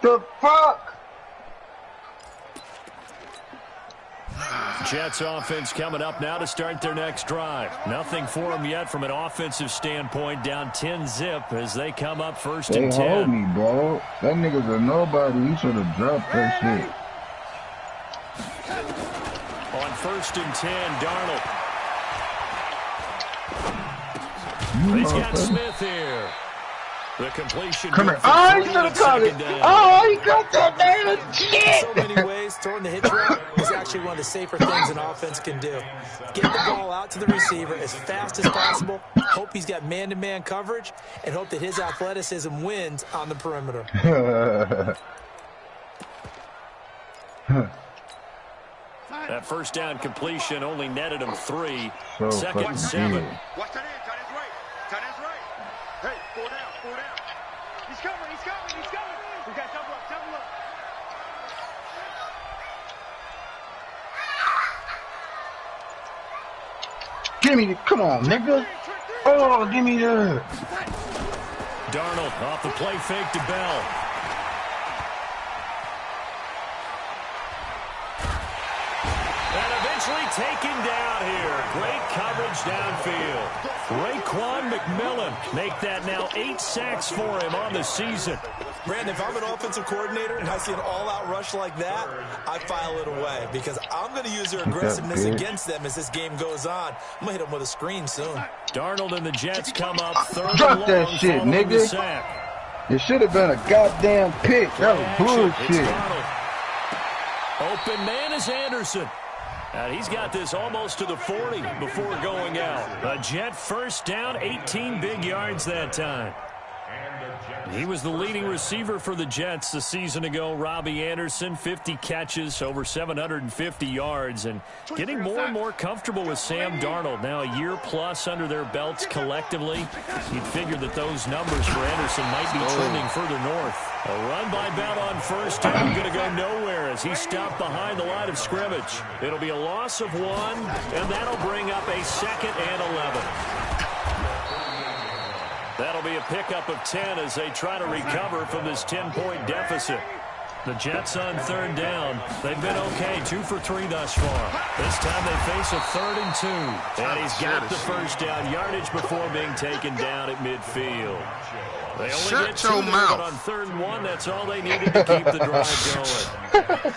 The fuck? Jets offense coming up now to start their next drive. Nothing for them yet from an offensive standpoint. Down 10-zip as they come up first and 10. They hold me, bro. That nigga's a nobody. He should have dropped that shit. On first and 10, Darnold. He's got Smith here. The completion. Come here. Oh, he should have caught it. Oh, he got that damn shit. So many ways, throwing the hitch route is actually one of the safer things an offense can do. Get the ball out to the receiver as fast as possible, hope he's got man-to-man coverage, and hope that his athleticism wins on the perimeter. That first down completion only netted him 3. So second and 7. Watch that in. Tight ends right. Tight ends right. Hey, 4 down. 4 down. He's coming. He's coming. He's coming. We got double up. Double up. Give me the, come on, nigga. Oh, give me the. Darnold off the play fake to Bell. And eventually taken down here. Great coverage downfield. Raekwon McMillan make that now 8 sacks for him on the season. Brandon, if I'm an offensive coordinator and I see an all-out rush like that, I file it away because I'm going to use their aggressiveness against them as this game goes on. I'm going to hit them with a screen soon. Darnold and the Jets come up third Drop and long that shit, nigga. It should have been a goddamn pick. That was bullshit. Open man is Anderson. And he's got this almost to the 40 before going out. A Jet first down, 18 big yards that time. He was the leading receiver for the Jets a season ago. Robbie Anderson, 50 catches, over 750 yards, and getting more and more comfortable with Sam Darnold. Now a year plus under their belts collectively. You'd figure that those numbers for Anderson might be trending further north. A run by Bell on first down, going to go nowhere as he's stopped behind the line of scrimmage. It'll be a loss of 1, and that'll bring up a 2nd and 11. That'll be a pickup of 10 as they try to recover from this 10-point deficit. The Jets on third down. They've been okay, 2 for 3 thus far. This time they face a 3rd and 2. And he's got the first down yardage before being taken down at midfield. They only get 2 there, but on 3rd and 1, that's all they needed to keep the drive going.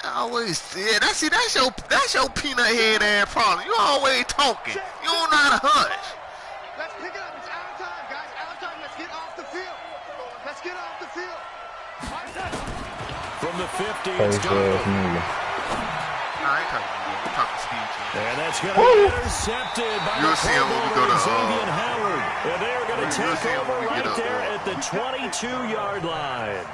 Always, yeah, that's your peanut head ass problem. You always talking. You don't know how to hush. Let's pick it up. It's out of time, guys. Out of time. Let's get off the field. Let's get off the field. From the 50, it's Darnold. No, I ain't talking to you. I'm talking to Steve. And that's going to be intercepted by the Xavier Howard. And they are going to take over right there at the 22-yard line.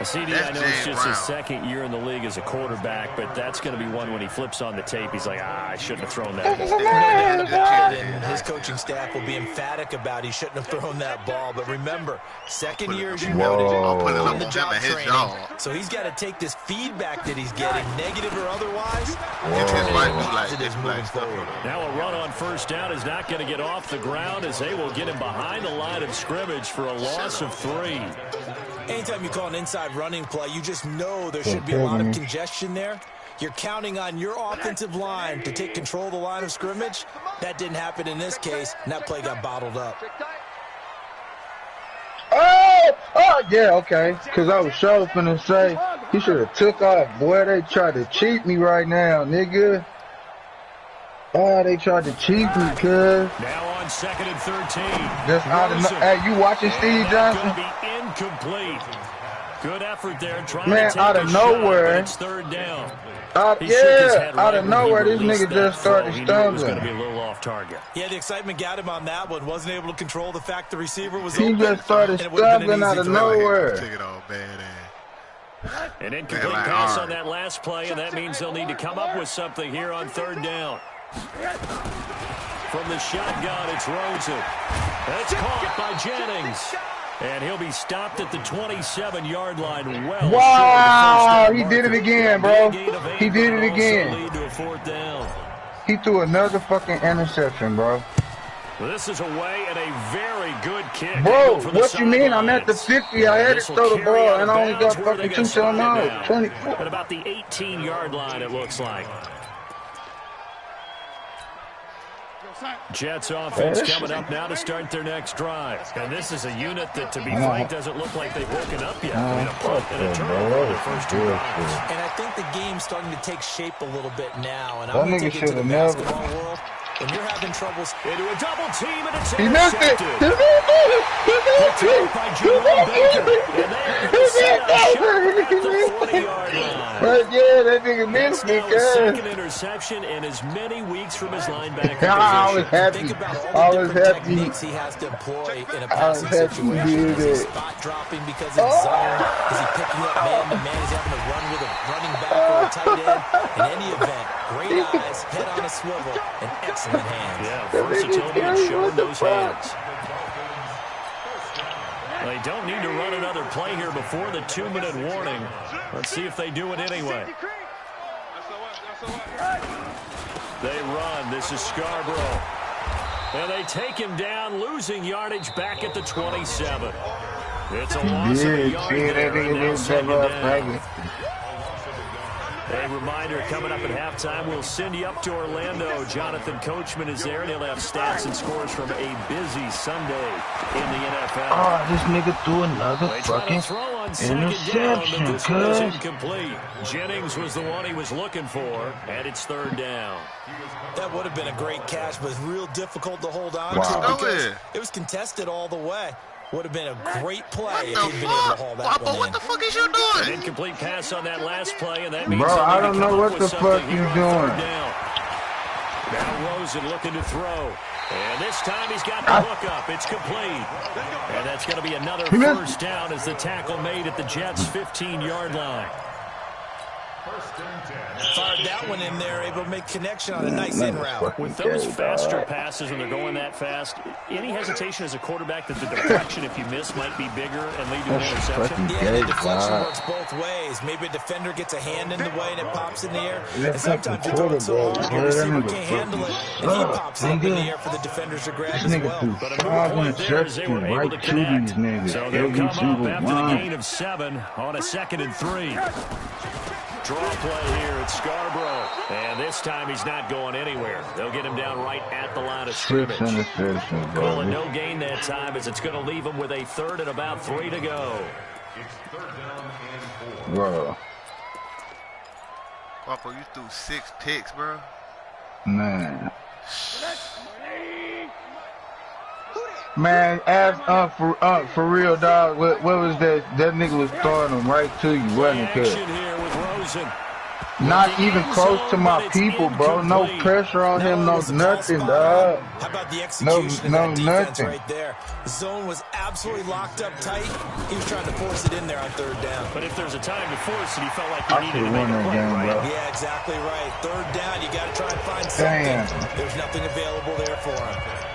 CD, I know it's just his 2nd year in the league as a quarterback, but that's going to be one when he flips on the tape. He's like, I shouldn't have thrown that ball. And his coaching staff will be emphatic about he shouldn't have thrown that ball. But remember, 2nd year, as you noted, on the job training. So he's got to take this feedback that he's getting, negative or otherwise, positive moving forward. Now a run on first down is not going to get off the ground as they will get him behind the line of scrimmage for a loss of 3. Anytime you call an inside running play, you just know there should be a lot of congestion there. You're counting on your offensive line to take control of the line of scrimmage. That didn't happen in this case, and that play got bottled up. Oh, yeah, okay. Because I was sure finna say, he should have took off. Boy, they tried to cheat me right now, nigga. Oh, they tried to cheat me, cuz. Now on 2nd and 13. Just out of hey, you watching Steve Johnson? Incomplete. Good effort there. Trying man, to take out of nowhere. It's 3rd down. Out of nowhere, this nigga just started stumbling. He was going to be a little off target. Yeah, the excitement got him on that one. Wasn't able to control the fact the receiver was open. He just started stumbling out of nowhere. An incomplete pass on that last play, and that means they'll need to come up with something here on 3rd down. From the shotgun, it's Rosen. That's caught by Jennings. And he'll be stopped at the 27-yard line. Wow, he did it again, bro. He did it again. Lead to a 4th down. He threw another fucking interception, bro. This is away and a very good kick. Bro, what you mean? I'm at the 50. I had to throw the ball, and I only got fucking 2 timeouts. 24. At about the 18-yard line, it looks like. Jets offense coming up now to start their next drive. And this is a unit that, to be frank, doesn't look like they've woken up yet. I mean, a punt and a turnover in the first 2 drives. And I think the game's starting to take shape a little bit now. And I'm going to take it to the basketball world. When you're having troubles into a double team, and it's he missed it. He missed it. By Jerome Baker. And they set a shot at the 40-yard line. Right, yeah, that nigga missed it, guys. Second interception in as many weeks from his linebacker I was position. happy. Think about all the different techniques he has to employ in a passing situation. Is he spot dropping because it's zone? Is he picking up man-to-man? Is he having to run with a running back or a tight end? In any event, great eyes, head on a swivel, and excellent hands. Yeah, versatility and showing those hands. They don't need to run another play here before the 2-minute warning. Let's see if they do it anyway. They run. This is Scarborough. And they take him down, losing yardage back at the 27. It's a loss of a yard there, and now second down. A reminder, coming up at halftime, we'll send you up to Orlando. Jonathan Coachman is there, and he'll have stats and scores from a busy Sunday in the NFL. Oh, this nigga threw another fucking interception, cuz. Incomplete. Jennings was the one he was looking for, and it's 3rd down. That would have been a great catch, but it's real difficult to hold on to because it was contested all the way. Would have been a great play if he'd been able to haul that one in. What the fuck is you doing? An incomplete pass on that last play, and that means I don't know what the fuck you doing. Now Rosen looking to throw. And this time he's got the hook up. It's complete. And that's going to be another first down as the tackle made at the Jets' 15-yard line. Fired that one in there, able to make connection on a nice in route. With those faster passes when they're going that fast, any hesitation as a quarterback that the deflection, if you miss, might be bigger and lead to an interception? Yeah, the deflection works both ways. Maybe a defender gets a hand in the way and it pops in the air. And sometimes you throw it so hard, the receiver can't handle it, and he pops up in the air for the defenders to grab as well. But a move point there is they were able to connect. So they'll come up after the gain of 7 on a 2nd and 3. Draw play here at Scarborough. And this time he's not going anywhere. They'll get him down right at the line of scrimmage. Call it no gain that time as it's going to leave him with a 3rd and about 3 to go. It's 3rd down and 4. Bro. Papa, you threw 6 picks, bro. Man. Man, ask for real, dog. What was that? That nigga was throwing them right to you, wasn't it? Here with Rosen. Not even close to my people, bro. No pressure on him, no nothing, dog. How about the execution no of that defense nothing. right there? The zone was absolutely locked up tight. He was trying to force it in there on 3rd down. But if there's a time to force it, he felt like he I needed to make a play, game, right? bro. Yeah, exactly right. 3rd down, you got to try and find something. Damn. There's nothing available there for him.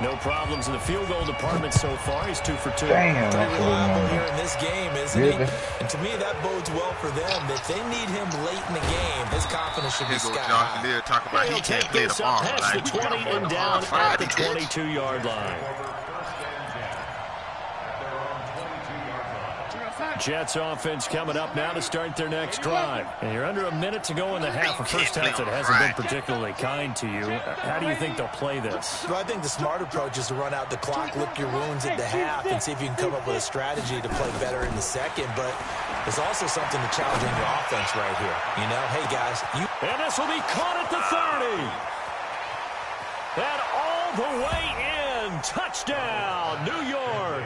No problems in the field goal department so far. He's 2 for 2. Damn. Pretty reliable here in this game, isn't he? And to me, that bodes well for them. If they need him late in the game, his confidence should be sky high. Josh talking about he can't play tomorrow. Past the 20 and down at the 22-yard line. Jets offense coming up now to start their next drive. And you're under a minute to go in the half. A first half that hasn't been particularly kind to you. How do you think they'll play this? Well, I think the smart approach is to run out the clock, lick your wounds at the half, and see if you can come up with a strategy to play better in the second. But there's also something to challenge in your offense right here. You know, hey, guys. And this will be caught at the 30. And all the way in. Touchdown, New York.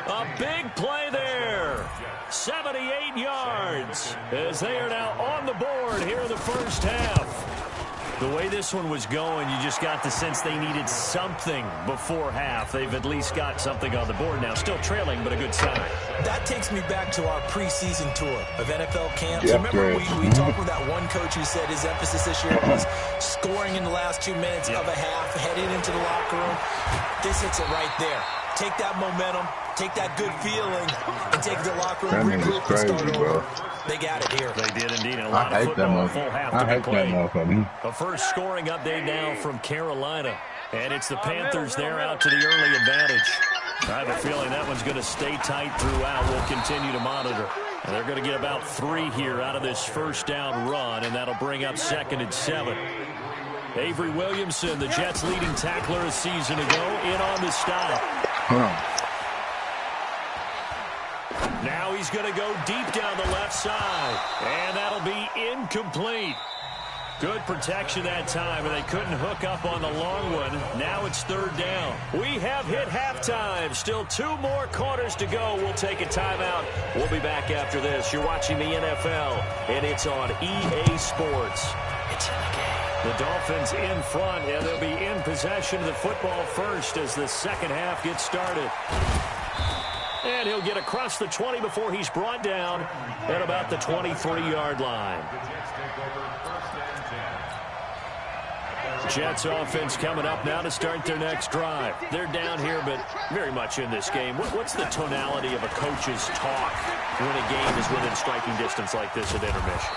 A big play there. 78 yards as they are now on the board here in the first half. The way this one was going, you just got the sense they needed something before half. They've at least got something on the board now. Still trailing, but a good sign. That takes me back to our preseason tour of NFL camps. Remember we talked with that one coach who said his emphasis this year was scoring in the last 2 minutes of a half, heading into the locker room. This hits it right there. Take that momentum, take that good feeling, and take the locker room, regroup, and start over. They got it here. They did indeed. A lot of football, full half to be played. A first scoring update now from Carolina. And it's the Panthers there out to the early advantage. I have a feeling that one's going to stay tight throughout. We'll continue to monitor. And they're going to get about 3 here out of this first down run, and that'll bring up 2nd and 7. Avery Williamson, the Jets' leading tackler a season ago, in on the stop. Now he's going to go deep down the left side, and that'll be incomplete. Good protection that time, and they couldn't hook up on the long one. Now it's 3rd down. We have hit halftime. Still 2 more quarters to go. We'll take a timeout. We'll be back after this. You're watching the NFL, and it's on EA Sports. It's in the game. The Dolphins in front, and they'll be in possession of the football first as the second half gets started. And he'll get across the 20 before he's brought down at about the 23-yard line. Jets offense coming up now to start their next drive. They're down here, but very much in this game. What's the tonality of a coach's talk when a game is within striking distance like this at intermission?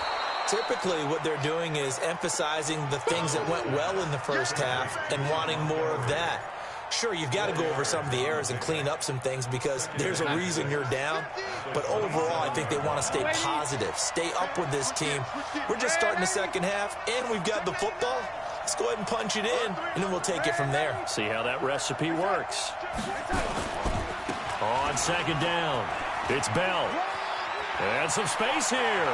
Typically, what they're doing is emphasizing the things that went well in the first half and wanting more of that. Sure, you've got to go over some of the errors and clean up some things because there's a reason you're down. But overall, I think they want to stay positive, stay up with this team. We're just starting the second half, and we've got the football. Let's go ahead and punch it in, and then we'll take it from there. See how that recipe works. On 2nd down, it's Bell. And some space here.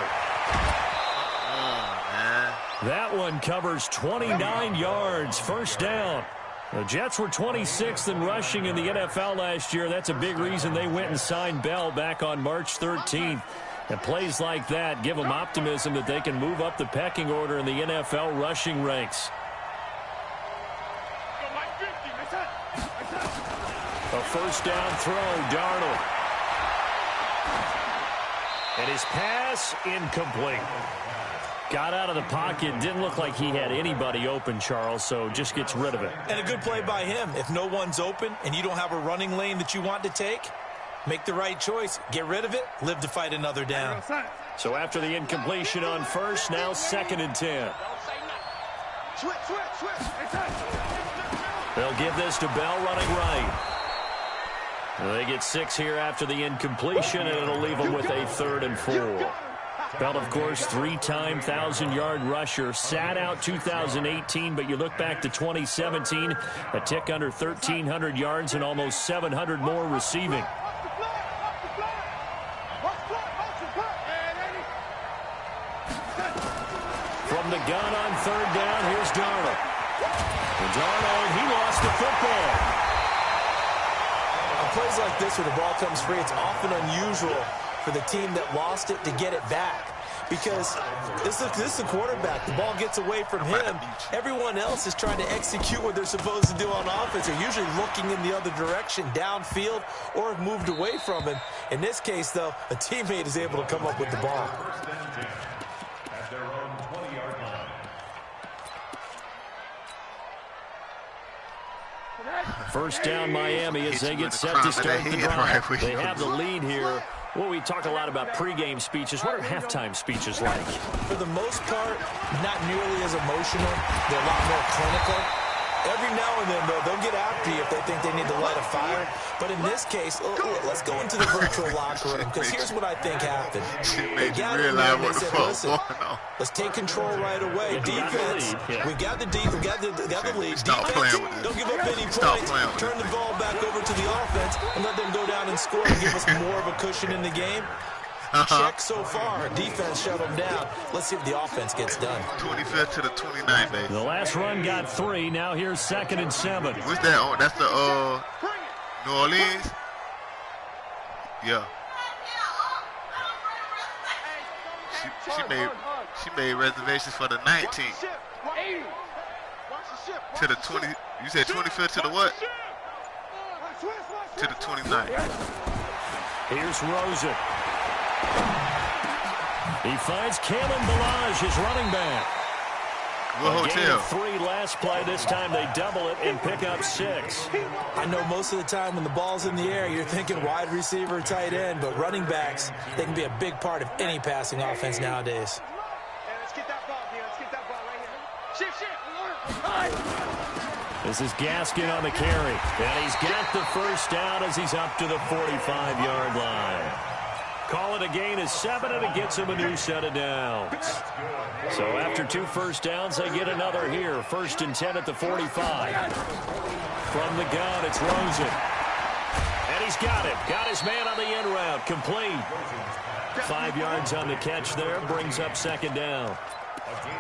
That one covers 29 yards, 1st down. The Jets were 26th in rushing in the NFL last year. That's a big reason they went and signed Bell back on March 13th. And plays like that give them optimism that they can move up the pecking order in the NFL rushing ranks. A 1st down throw, Darnold. And his pass incomplete. Got out of the pocket. Didn't look like he had anybody open, Charles, so just gets rid of it. And a good play by him. If no one's open and you don't have a running lane that you want to take, make the right choice. Get rid of it. Live to fight another down. So after the incompletion on 1st, now 2nd and 10. They'll give this to Bell running right. They get 6 here after the incompletion, and it'll leave them with a 3rd and 4. Bell, of course, 3-time 1,000-yard rusher. Sat out 2018, but you look back to 2017, a tick under 1,300 yards and almost 700 more receiving. From the gun on 3rd down, here's Darnold. And Darnold, he lost the football. On plays like this where the ball comes free, it's often unusual for the team that lost it to get it back. Because this is the quarterback. The ball gets away from him. Everyone else is trying to execute what they're supposed to do on offense. They're usually looking in the other direction, downfield, or have moved away from him. In this case, though, a teammate is able to come up with the ball. First down Miami as they get set to start the drive. They have the lead here. Well, we talk a lot about pregame speeches. What are halftime speeches like? For the most part, not nearly as emotional. They're a lot more clinical. Every now and then, though, they'll get after you if they think they need to light a fire. But in this case, let's go into the virtual locker room, because here's what I think happened. They gathered in there and they said, listen, let's take control right away. Defense, we got the lead. Defense, don't give up any points. Turn the ball back over to the offense and let them go down and score and give us more of a cushion in the game. Check so far. Defense shut them down. Let's see if the offense gets done. 25th to the 29th, baby. The last run got 3. Now here's 2nd and 7. What's that? Oh, that's the New Orleans? Yeah. She made reservations for the 19th. To the 20. You said 25th to the what? To the 29th. Here's Rosen. He finds Kalen Ballage, his running back. What hotel? 3 last play. This time they double it and pick up 6. I know most of the time when the ball's in the air, you're thinking wide receiver, tight end, but running backs, they can be a big part of any passing offense nowadays. The This is Gaskin on the carry. And he's got the first down as he's up to the 45-yard line. Call it a gain of 7, and it gets him a new set of downs. So after 2 first downs, they get another here. 1st and 10 at the 45. From the gun, it's Rosen. And he's got it. Got his man on the end route. Complete. 5 yards on the catch there. Brings up 2nd down.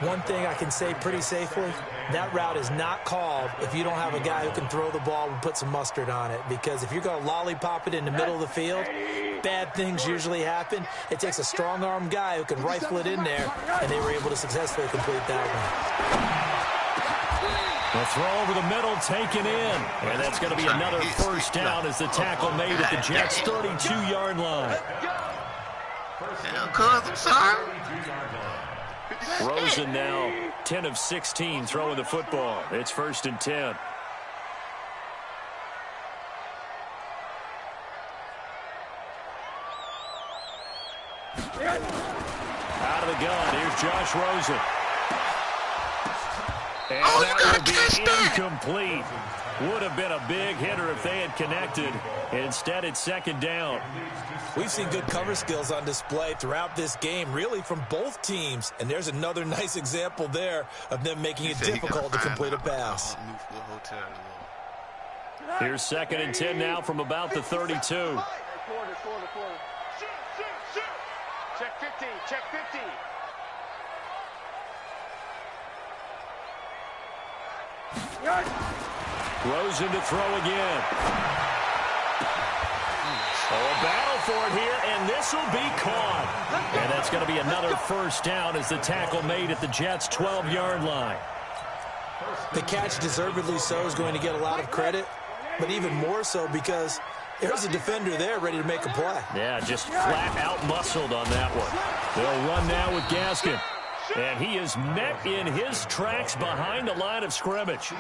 One thing I can say pretty safely, that route is not called if you don't have a guy who can throw the ball and put some mustard on it. Because if you're going to lollipop it in the middle of the field, bad things usually happen. It takes a strong-arm guy who can rifle it in there, and they were able to successfully complete that one. The throw over the middle, taken in. And that's going to be another first down as the tackle made at the Jets' 32-yard line. Yeah, cuz, I'm sorry. Rosen now 10 of 16 throwing the football. It's 1st and 10. Out of the gun, here's Josh Rosen. And that will be incomplete. Would have been a big hitter if they had connected. Instead, it's 2nd down. We've seen good cover skills on display throughout this game, really from both teams. And there's another nice example there of them making it difficult to complete a pass. Here's 2nd and 10 now from about the 32. Check 50, check 50. Rosen to throw again. Oh, a battle for it here, and this will be caught. And that's going to be another first down as the tackle made at the Jets' 12-yard line. The catch, deservedly so, is going to get a lot of credit, but even more so because there's a defender there ready to make a play. Yeah, just flat out muscled on that one. They'll run now with Gaskin. And he is met in his tracks behind the line of scrimmage.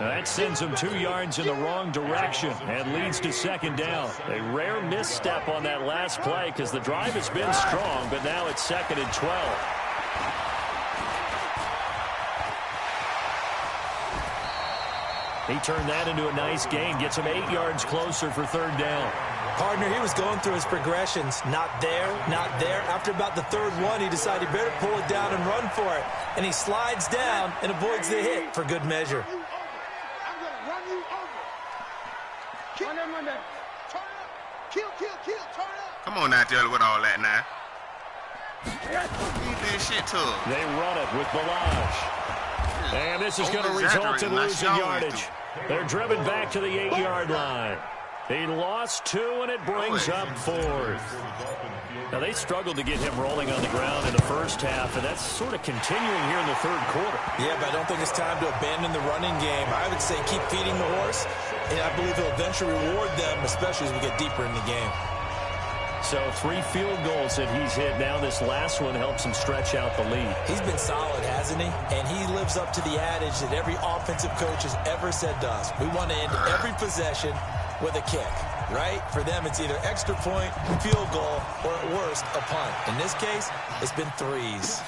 That sends him 2 yards in the wrong direction and leads to 2nd down. A rare misstep on that last play because the drive has been strong, but now it's 2nd and 12. He turned that into a nice gain, gets him 8 yards closer for 3rd down. Partner, he was going through his progressions. Not there, not there. After about the 3rd one, he decided he better pull it down and run for it. And he slides down and avoids the hit for good measure. I'm going to run you over. Run that. Turn up. Kill, turn up. Come on out there with all that now. He did shit to him. They run it with Balaj. And this is going to result in losing yardage. They're driven back to the 8-yard line. He lost 2, and it brings up 4th. Now, they struggled to get him rolling on the ground in the first half, and that's sort of continuing here in the 3rd quarter. Yeah, but I don't think it's time to abandon the running game. I would say keep feeding the horse, and I believe he'll eventually reward them, especially as we get deeper in the game. So 3 field goals that he's hit now. This last one helps him stretch out the lead. He's been solid, hasn't he? And he lives up to the adage that every offensive coach has ever said to us. We want to end every possession with a kick, right? For them, it's either extra point, field goal, or at worst, a punt. In this case, it's been 3s.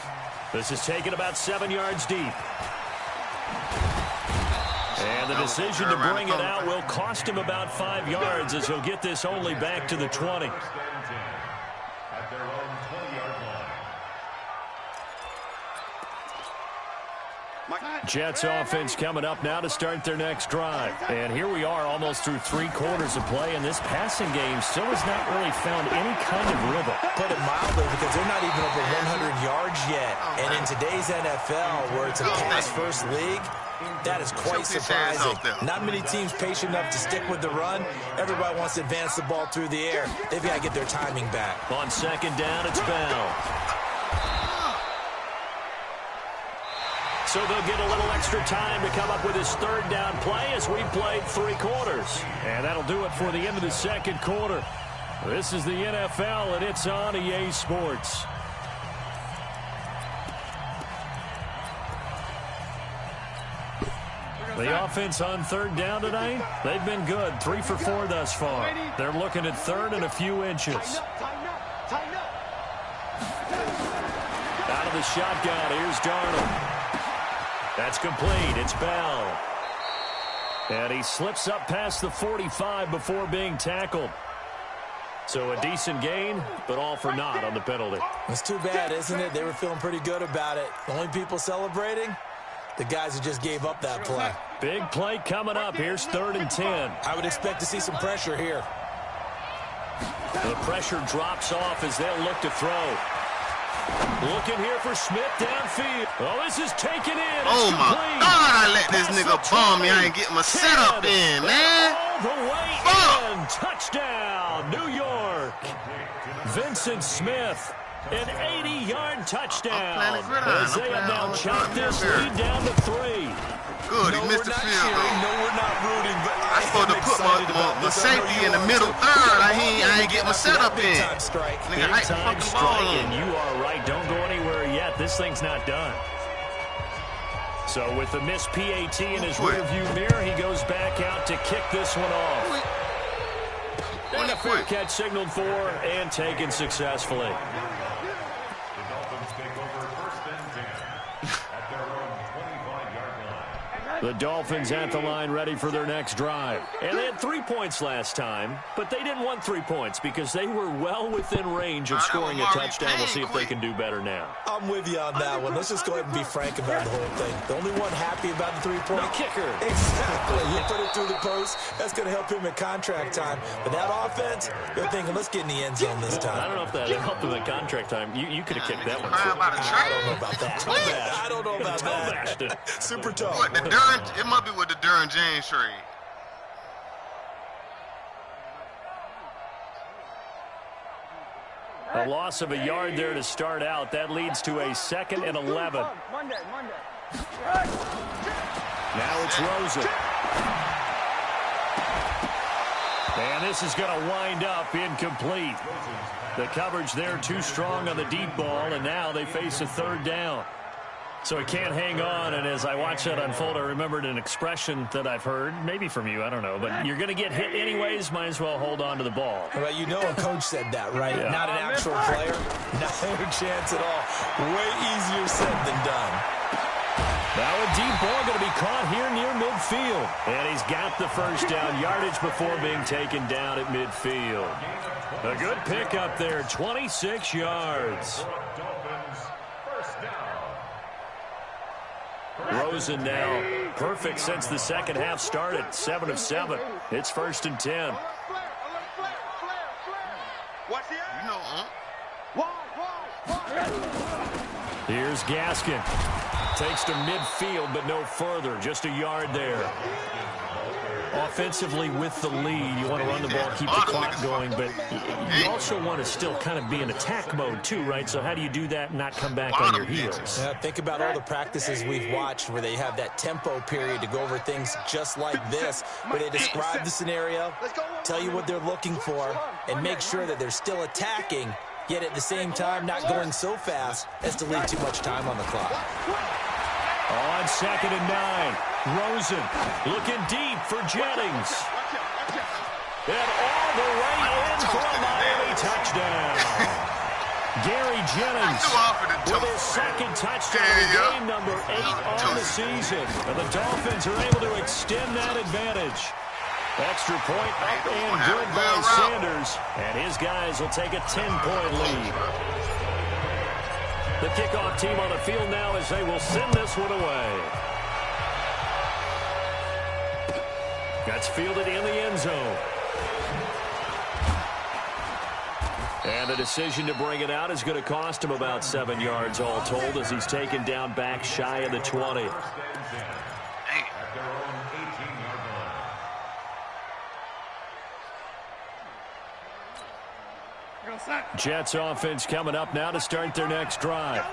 This is taken about 7 yards deep. And the decision to bring it out will cost him about 5 yards as he'll get this only back to the 20. Jets offense coming up now to start their next drive. And here we are almost through 3 quarters of play, and this passing game still has not really found any kind of rhythm. Put it mildly, because they're not even over 100 yards yet. And in today's NFL, where it's a pass-first league, that is quite surprising. Not many teams patient enough to stick with the run. Everybody wants to advance the ball through the air. They've got to get their timing back. On 2nd down, it's Bell. So they'll get a little extra time to come up with his 3rd down play as we played 3 quarters. And that'll do it for the end of the 2nd quarter. This is the NFL, and it's on EA Sports. The offense on 3rd down tonight, they've been good. 3 for 4 thus far. They're looking at 3rd and a few inches. Out of the shotgun, here's Darnold. That's complete. It's Bell. And he slips up past the 45 before being tackled. So a decent gain, but all for naught on the penalty. It's too bad, isn't it? They were feeling pretty good about it. The only people celebrating, the guys who just gave up that play. Big play coming up. Here's 3rd and 10. I would expect to see some pressure here. The pressure drops off as they'll look to throw. Looking here for Smith downfield. Oh, this is taken in. Oh, my God, I let this nigga bomb me. I ain't get my setup in, man. All the way in. Touchdown, New York. Vincent Smith, an 80-yard touchdown. As they have now chopped this lead down to 3. Good, he missed the field goal. No, we're not rooting, but I'm supposed to put my safety in the middle third. I ain't get my setup in. Nigga, Big time strike, and you are right. Don't go anywhere yet. This thing's not done. So with the missed PAT in his rearview mirror, he goes back out to kick this one off. And a fair catch signaled for and taken successfully. The Dolphins at the line ready for their next drive. And they had 3 points last time, but they didn't want 3 points because they were well within range of scoring a touchdown. We'll see if they can do better now. I'm with you on that one. Let's just go ahead and be frank about the whole thing. The only one happy about the 3-point kicker. Exactly. You put it through the post. That's going to help him at contract time. But that offense, they're thinking, let's get in the end zone this time. I don't know if that helped him at contract time. You could have kicked that one. I don't know about that. I don't know about that. Super tough. What, it might be with the Derwin James trade. A loss of a yard there to start out. That leads to a 2nd and 11. Now it's Rosen. And this is going to wind up incomplete. The coverage there too strong on the deep ball, and now they face a 3rd down. So he can't hang on, and as I watch that unfold, I remembered an expression that I've heard, maybe from you, I don't know, but you're going to get hit anyways, might as well hold on to the ball. Well, you know a coach said that, right? Yeah. Not an actual player. No chance at all. Way easier said than done. Now a deep ball going to be caught here near midfield. And he's got the 1st down yardage before being taken down at midfield. A good pickup there, 26 yards. Rosen now perfect since the 2nd half started. 7 of 7. It's 1st and 10. Here's Gaskin. Takes to midfield, but no further. Just a yard there. Offensively with the lead, you want to run the ball, keep the clock going, but you also want to still kind of be in attack mode too, right? So how do you do that and not come back on your heels? Yeah, think about all the practices we've watched where they have that tempo period to go over things just like this, where they describe the scenario, tell you what they're looking for, and make sure that they're still attacking, yet at the same time not going so fast as to leave too much time on the clock. On 2nd and 9, Rosen looking deep for Jennings. And all the way in for a Miami touchdown. Gary Jennings with his 2nd touchdown, game number 8 on the season. And the Dolphins are able to extend that advantage. Extra point up and good by Sanders. And his guys will take a 10-point lead. The kickoff team on the field now as they will send this one away. That's fielded in the end zone. And the decision to bring it out is going to cost him about 7 yards all told as he's taken down back shy of the 20. Jets offense coming up now to start their next drive.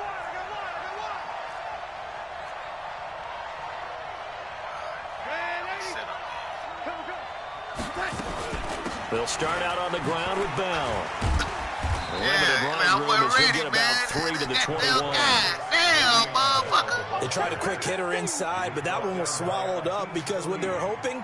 They'll start out on the ground with Bell. Get about 3 to the 21. They tried a quick hitter inside, but that one was swallowed up because what they're hoping,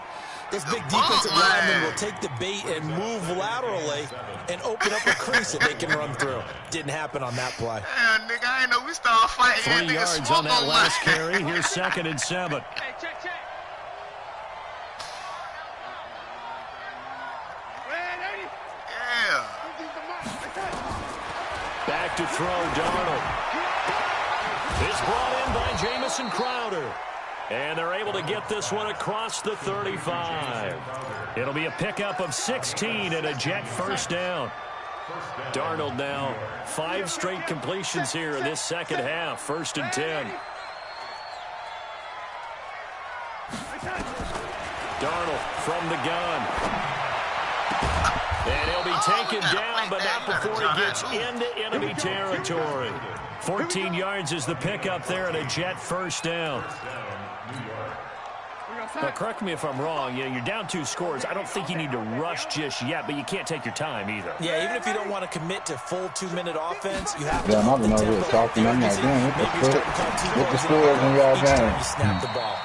this big defensive lineman will take the bait and move laterally and open up a crease that they can run through. Didn't happen on that play. Yeah, nigga, I know we start fighting. 3 yards on that last carry. Here's 2nd and 7. to throw, Darnold. It's brought in by Jamison Crowder. And they're able to get this one across the 35. It'll be a pickup of 16 and a Jet first down. Darnold now 5 straight completions here in this second half. 1st and 10. Darnold from the gun. And he'll be taken down, but not before he gets into enemy territory. 14 yards is the pickup there and a Jet first down. Now, correct me if I'm wrong. You're down 2 scores. I don't think you need to rush just yet, but you can't take your time either. Yeah, even if you don't want to commit to full 2-minute offense, you have to. Yeah, I'm over here talking. I'm like, damn, what the scores in y'all game? You snap the ball.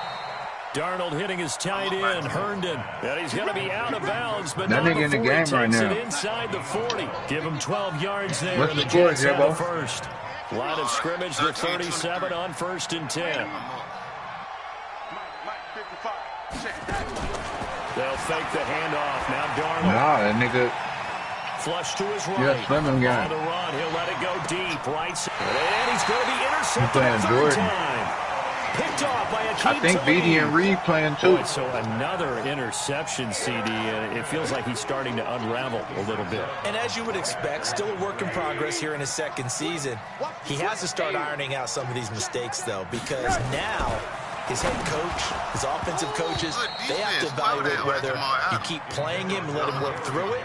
Darnold hitting his tight end, Herndon. And he's going to be out of bounds, but that nigga in the game right now. Inside the 40. Give him 12 yards there. What's the score, Jimbo? First. Line of scrimmage, the 37 on 1st and 10. They'll fake the handoff. Now Darnold. Nah, that nigga. Flush to his right. Yeah, swimming guy. On the run, he'll let it go deep. Right side. And he's going to be intercepted playing the 3rd Jordan. time. Picked off by Akeem I think BD and Reed playing too. Boy, so another interception, CD. It feels like he's starting to unravel a little bit. And as you would expect, still a work in progress here in his 2nd season. He has to start ironing out some of these mistakes, though, because now his head coach, his offensive coaches, they have to evaluate whether you keep playing him and let him work through it,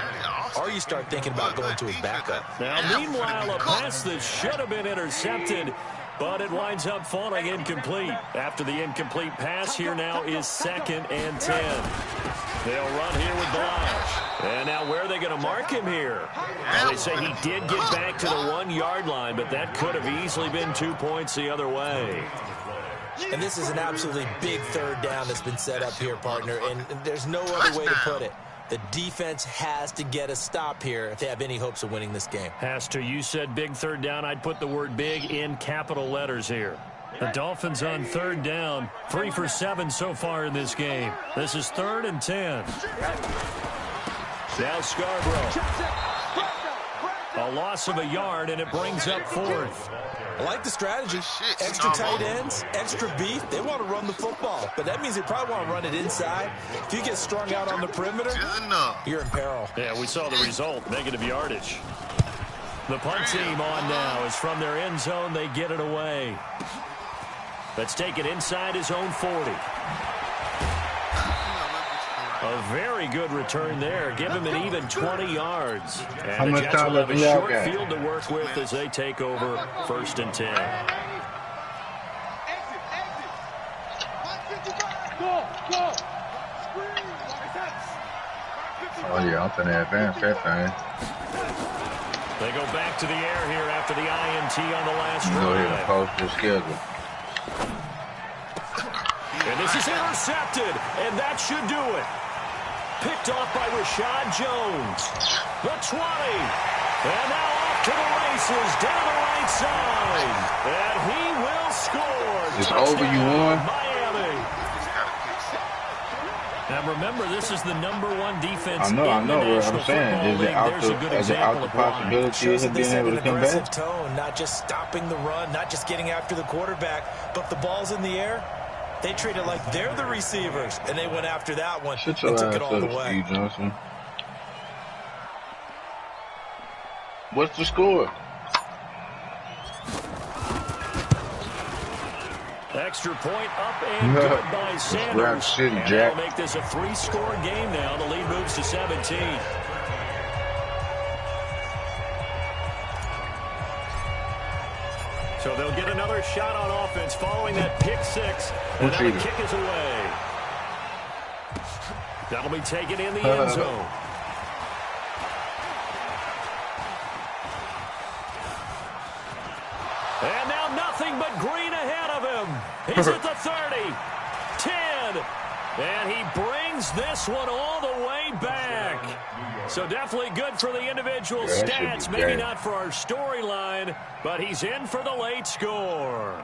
or you start thinking about going to his backup. Now, meanwhile, a pass that should have been intercepted, but it winds up falling incomplete. After the incomplete pass, here now is 2nd and 10. They'll run here with Blige. And now where are they going to mark him here? Well, they say he did get back to the 1-yard line, but that could have easily been 2 points the other way. And this is an absolutely big 3rd down that's been set up here, partner, and there's no other way to put it. The defense has to get a stop here if they have any hopes of winning this game. Has to. You said big 3rd down. I'd put the word big in capital letters here. The Dolphins on 3rd down. 3 for 7 so far in this game. This is 3rd and 10. Now Scarborough. A loss of a yard, and it brings up 4th. I like the strategy. Extra tight ends, extra beef. They want to run the football, but that means they probably want to run it inside. If you get strung out on the perimeter, you're in peril. Yeah, we saw the result, negative yardage. The punt team on now is from their end zone. They get it away. Let's take it inside his own 40. A very good return there. Give him an even 20 yards. And the Jets will have a short field to work with as they take over 1st and 10. Oh, yeah, I'm finna advance that thing. They go back to the air here after the INT on the last drive. Go ahead and post the schedule. And this is intercepted, and that should do it. Picked off by Rashad Jones. The 20. And now off to the races down the right side. And he will score. It's over, you won. Miami. Now remember, this is the #1 defense. I know. in the National What I'm saying is it out the possibility of him being able to come back? Tone, not just stopping the run, not just getting after the quarterback, but the ball's in the air. They treat it like they're the receivers, and they went after that one and took it all the way. Steve Johnson. What's the score? Extra point up and good by Sanders. City, and Jack. they'll make this a 3-score game now. The lead moves to 17. So they'll get another shot on offense following that pick 6. And now the kick is away. That'll be taken in the end zone. And now nothing but green ahead of him. He's at the 30, 10, and he brings this one all the way back. So definitely good for the individual stats, maybe not for our storyline, but he's in for the late score.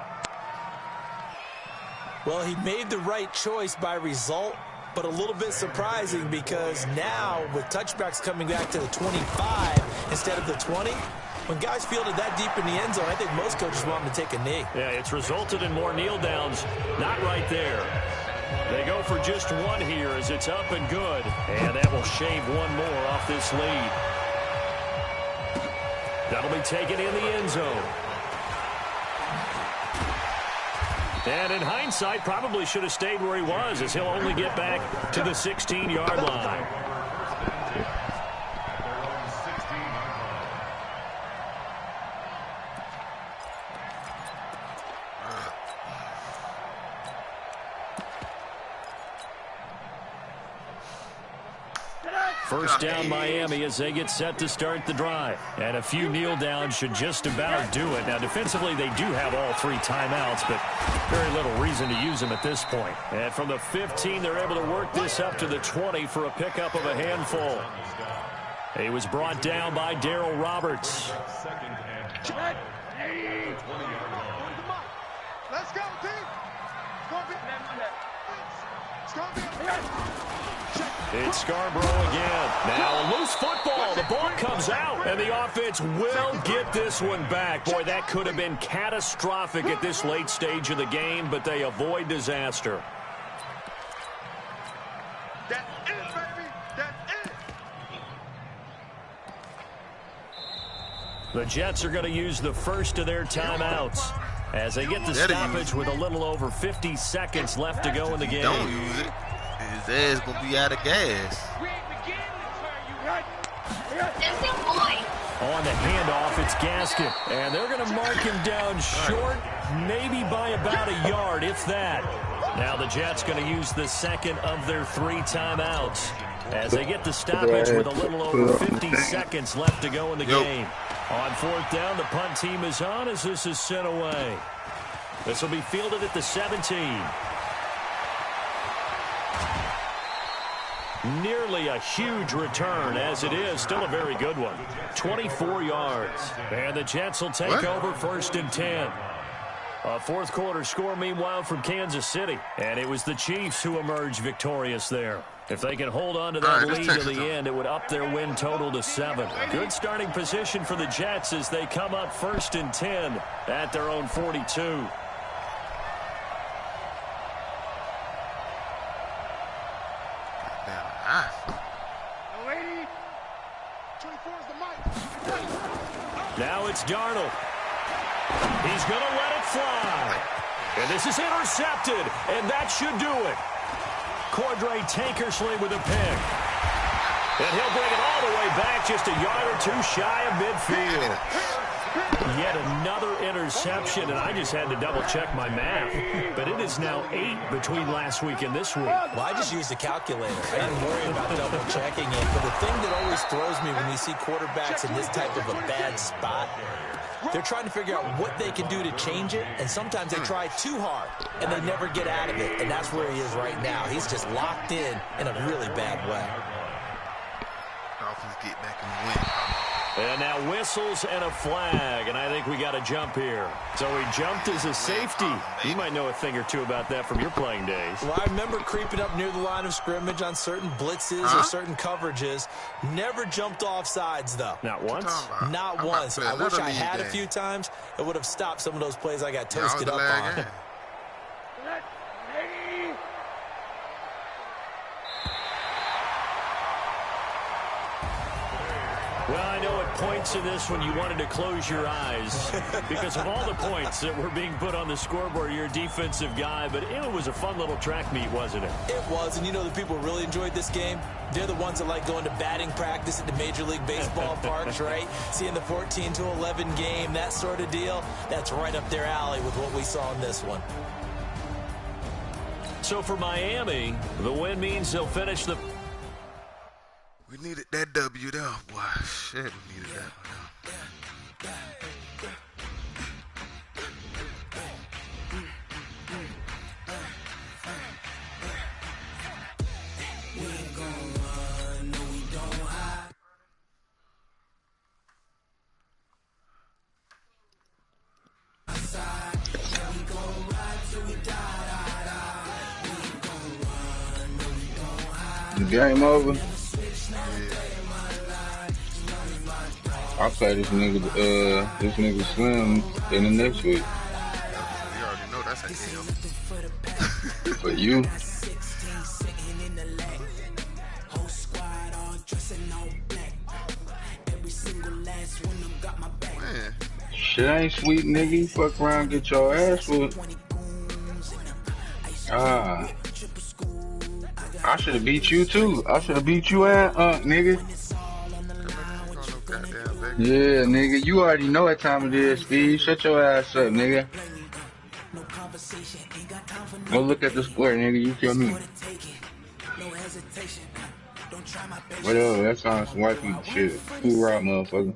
Well, he made the right choice by result, but a little bit surprising because now with touchbacks coming back to the 25 instead of the 20, When guys fielded that deep in the end zone, I think most coaches want them to take a knee. Yeah, it's resulted in more kneel downs. Not right there. They go for just one here as it's up and good. And that will shave one more off this lead. That'll be taken in the end zone. And in hindsight, probably should have stayed where he was, as he'll only get back to the 16-yard line. First down Miami as they get set to start the drive. And a few kneel downs should just about do it. Now, defensively, they do have all 3 timeouts, but very little reason to use them at this point. And from the 15, they're able to work this up to the 20 for a pickup of a handful. He was brought down by Darryl Roberts. Let's go, team. It's Scarborough again. Now a loose football. The ball comes out, and the offense will get this one back. Boy, that could have been catastrophic at this late stage of the game, but they avoid disaster. That's it, baby. That's it. The Jets are going to use the first of their timeouts as they get the stoppage with a little over 50 seconds left to go in the game. Don't use it. His ass gonna be out of gas. On the handoff, it's Gaskin. And they're going to mark him down short, maybe by about a yard, if that. Now the Jets going to use the second of their 3 timeouts as they get the stoppage with a little over 50 seconds left to go in the game. On 4th down, the punt team is on as this is sent away. This will be fielded at the 17. Nearly a huge return, as it is still a very good one. 24 yards. And the Jets will take over 1st and 10. A 4th quarter score, meanwhile, from Kansas City. And it was the Chiefs who emerged victorious there. If they can hold on to that lead to the end, it would up their win total to 7. Good starting position for the Jets as they come up 1st and 10 at their own 42. Now it's Darnold. He's going to let it fly. And this is intercepted, and that should do it. Cordray Tankersley with a pick. And he'll bring it all the way back just a yard or 2 shy of midfield. Yet another interception, and I just had to double-check my math. But it is now 8 between last week and this week. Well, I just used a calculator. I didn't worry about double-checking it. But the thing that always throws me when you see quarterbacks in this type of a bad spot, they're trying to figure out what they can do to change it, and sometimes they try too hard, and they never get out of it. And that's where he is right now. He's just locked in a really bad way. Dolphins get back in the win. And now whistles and a flag, and I think we got a jump here. So he jumped as a safety. You might know a thing or two about that from your playing days. Well, I remember creeping up near the line of scrimmage on certain blitzes or certain coverages. Never jumped off sides, though. Not once? Not once. I wish I had a few times. It would have stopped some of those plays I got toasted up on. Well, I know at points in this when you wanted to close your eyes because of all the points that were being put on the scoreboard. You're a defensive guy, but it was a fun little track meet, wasn't it? It was, and you know the people who really enjoyed this game? They're the ones that like going to batting practice at the Major League Baseball parks, right? Seeing the 14-11 game, that sort of deal. That's right up their alley with what we saw in this one. So for Miami, the win means they'll finish the... We needed that W though. Boy, shit, we needed that one. The game over. I'll play this nigga Slim in the next week. You already know that's a deal. For you. Man. Shit ain't sweet, nigga. You fuck around, get your ass whooped. Ah. I should have beat you too. I should have beat you and nigga. Yeah, nigga. You already know what time it is, Steve. Shut your ass up, nigga. Go look at the square, nigga. You kill me. Whatever. That sounds some white people shit. Hoorah, motherfucker.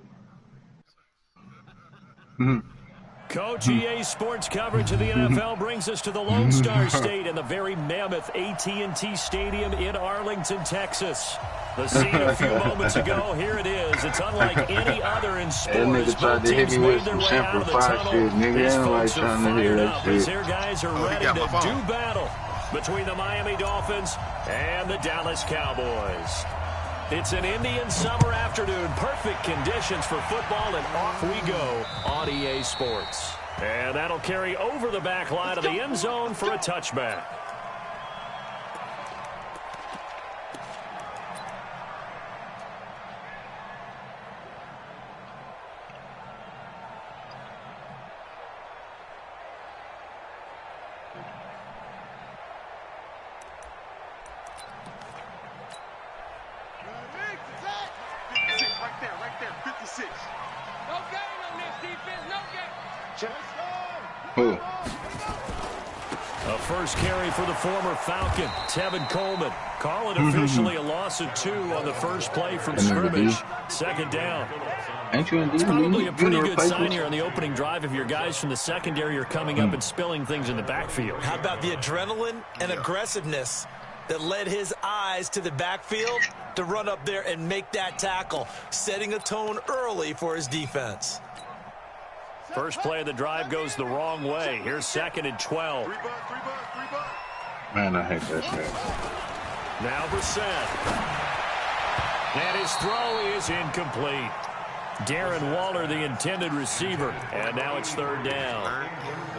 Coach, EA Sports coverage of the NFL brings us to the Lone Star State and the very mammoth AT&T Stadium in Arlington, Texas. The scene a few moments ago, here it is. It's unlike any other in sports. That nigga tried to hit me with some Semper Fi shit, nigga. These I don't like folks are trying to hear fired that up shit. as their guys are ready to do battle between the Miami Dolphins and the Dallas Cowboys. It's an Indian summer afternoon. Perfect conditions for football, and off we go on EA Sports. And that'll carry over the back line of the end zone for a touchback. Right there, 56. No gain on this defense, no gain. Who? A first carry for the former Falcon, Tevin Coleman. Call it officially a loss of 2 on the first play from scrimmage. Second down. It's probably a pretty good sign here on the opening drive if your guys from the secondary are coming up and spilling things in the backfield. How about the adrenaline and aggressiveness that led his eyes to the backfield to run up there and make that tackle, setting a tone early for his defense. First play of the drive goes the wrong way. Here's 2nd and 12. Man, I hate that shit. Now Brissett. And his throw is incomplete. Darren Waller, the intended receiver. And now it's 3rd down.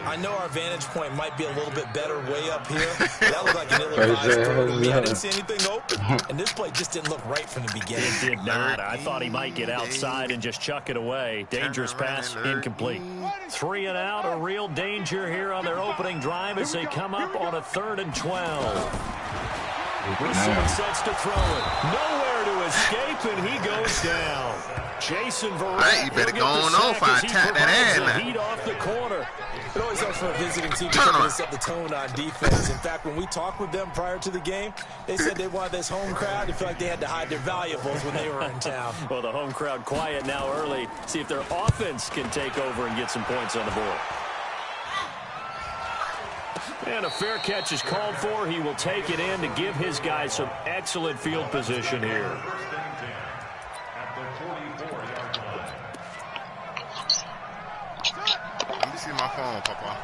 I know our vantage point might be a little bit better way up here. That looked like an ill-advised throw to me. I didn't see anything open. And this play just didn't look right from the beginning. It did not. I thought he might get outside and just chuck it away. Dangerous pass, incomplete. 3 and out, a real danger here on their opening drive as they come up on a 3rd and 12. Brissett sets to throw it. Nowhere to escape, and he goes down. Jason Verrett. Hey, you better go on off. I attack that ass. Heat off the corner. It always helps for a visiting team to set the tone on defense. In fact, when we talked with them prior to the game, they said they wanted this home crowd to feel like they had to hide their valuables when they were in town. Well, the home crowd quiet now early. See if their offense can take over and get some points on the board. And a fair catch is called for. He will take it in to give his guys some excellent field position here. Let me see my phone, Papa.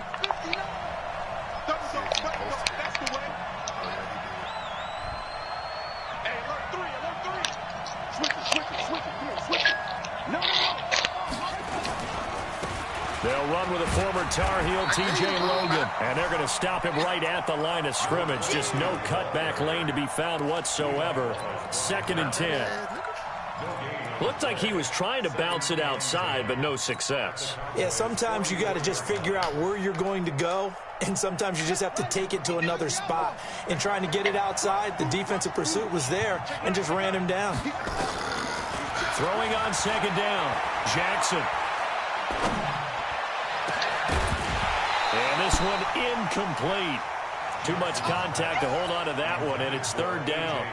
That's the way. Hey, alert 3. Switch it. No. They'll run with a former Tar Heel, T.J. Logan, and they're going to stop him right at the line of scrimmage. Just no cutback lane to be found whatsoever. 2nd and 10. Looked like he was trying to bounce it outside, but no success. Yeah, sometimes you got to just figure out where you're going to go, and sometimes you just have to take it to another spot. In trying to get it outside, the defensive pursuit was there and just ran him down. Throwing on 2nd down, Jackson. And this one incomplete. Too much contact to hold on to that one, and it's 3rd down.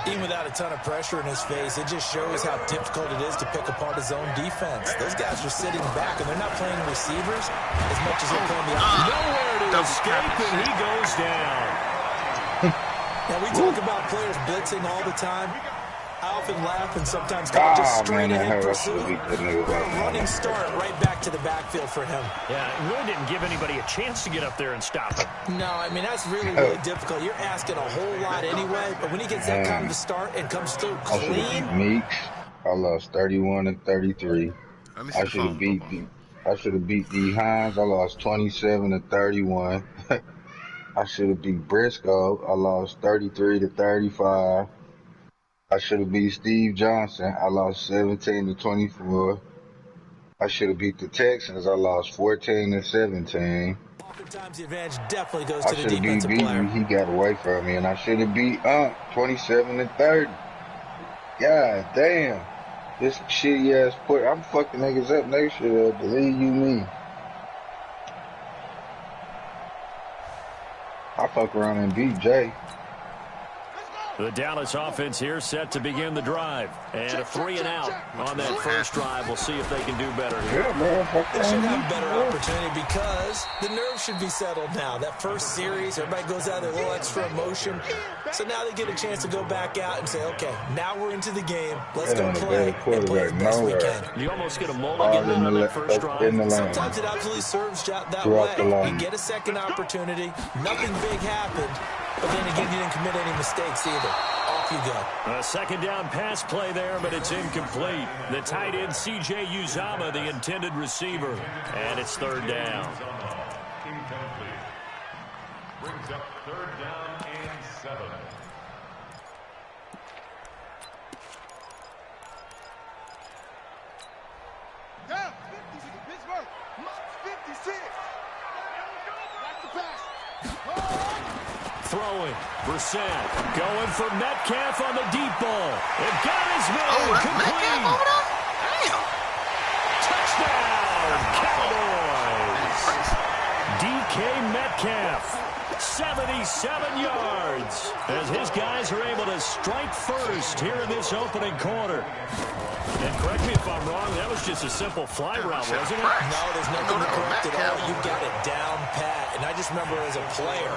Even without a ton of pressure in his face, it just shows how difficult it is to pick apart his own defense. Those guys are sitting back, and they're not playing receivers as much as they're playing the offense. Nowhere to escape, and he goes down. Now, we talk about players blitzing all the time. I often laugh and sometimes call it just straight-ahead pursuit. A running start right back to the backfield for him. Yeah, it really didn't give anybody a chance to get up there and stop him. No, I mean, that's really difficult. You're asking a whole lot anyway, but when he gets that kind of a start and comes through clean, I lost 31-33. Let me see the phone. I should have beat D Hines. I lost 27-31. I should have beat Briscoe. I lost 33-35. I should have beat Steve Johnson. I lost 17-24. I should have beat the Texans. I lost 14-17. Oftentimes the advantage definitely goes I to the should have beat defensive player. Beasley. He got away from me, and I should have beat 27-30. God damn. This shitty ass I'm fucking niggas up next year, believe you me. I fuck around and beat Jay. The Dallas offense here set to begin the drive. And a 3-and-out on that first drive. We'll see if they can do better here. Yeah, man. They should have a better opportunity because the nerves should be settled now. That first series, everybody goes out there, a little extra emotion. So now they get a chance to go back out and say, okay, now we're into the game. Let's go play and play as best we can. You almost get a mulligan on that first drive. Sometimes it absolutely serves that way. You get a second opportunity. Nothing big happened. But then again, you didn't commit any mistakes either. Off you go. A second down pass play there, but it's incomplete. The tight end, C.J. Uzomah, the intended receiver. And it's third down. Incomplete. Brings up third down and 7. Down, 50, Pittsburgh. 56. Back to pass. Throwing. Brissett going for Metcalf on the deep ball. It got his man. Oh, that's complete. Metcalf over there? Damn. Touchdown, Cowboys. DK Metcalf, 77 yards, as his guys are able to strike first here in this opening quarter. And correct me if I'm wrong, that was just a simple fly route, wasn't it? No, there's nothing to correct at all. You got it down pat. And I just remember as a player,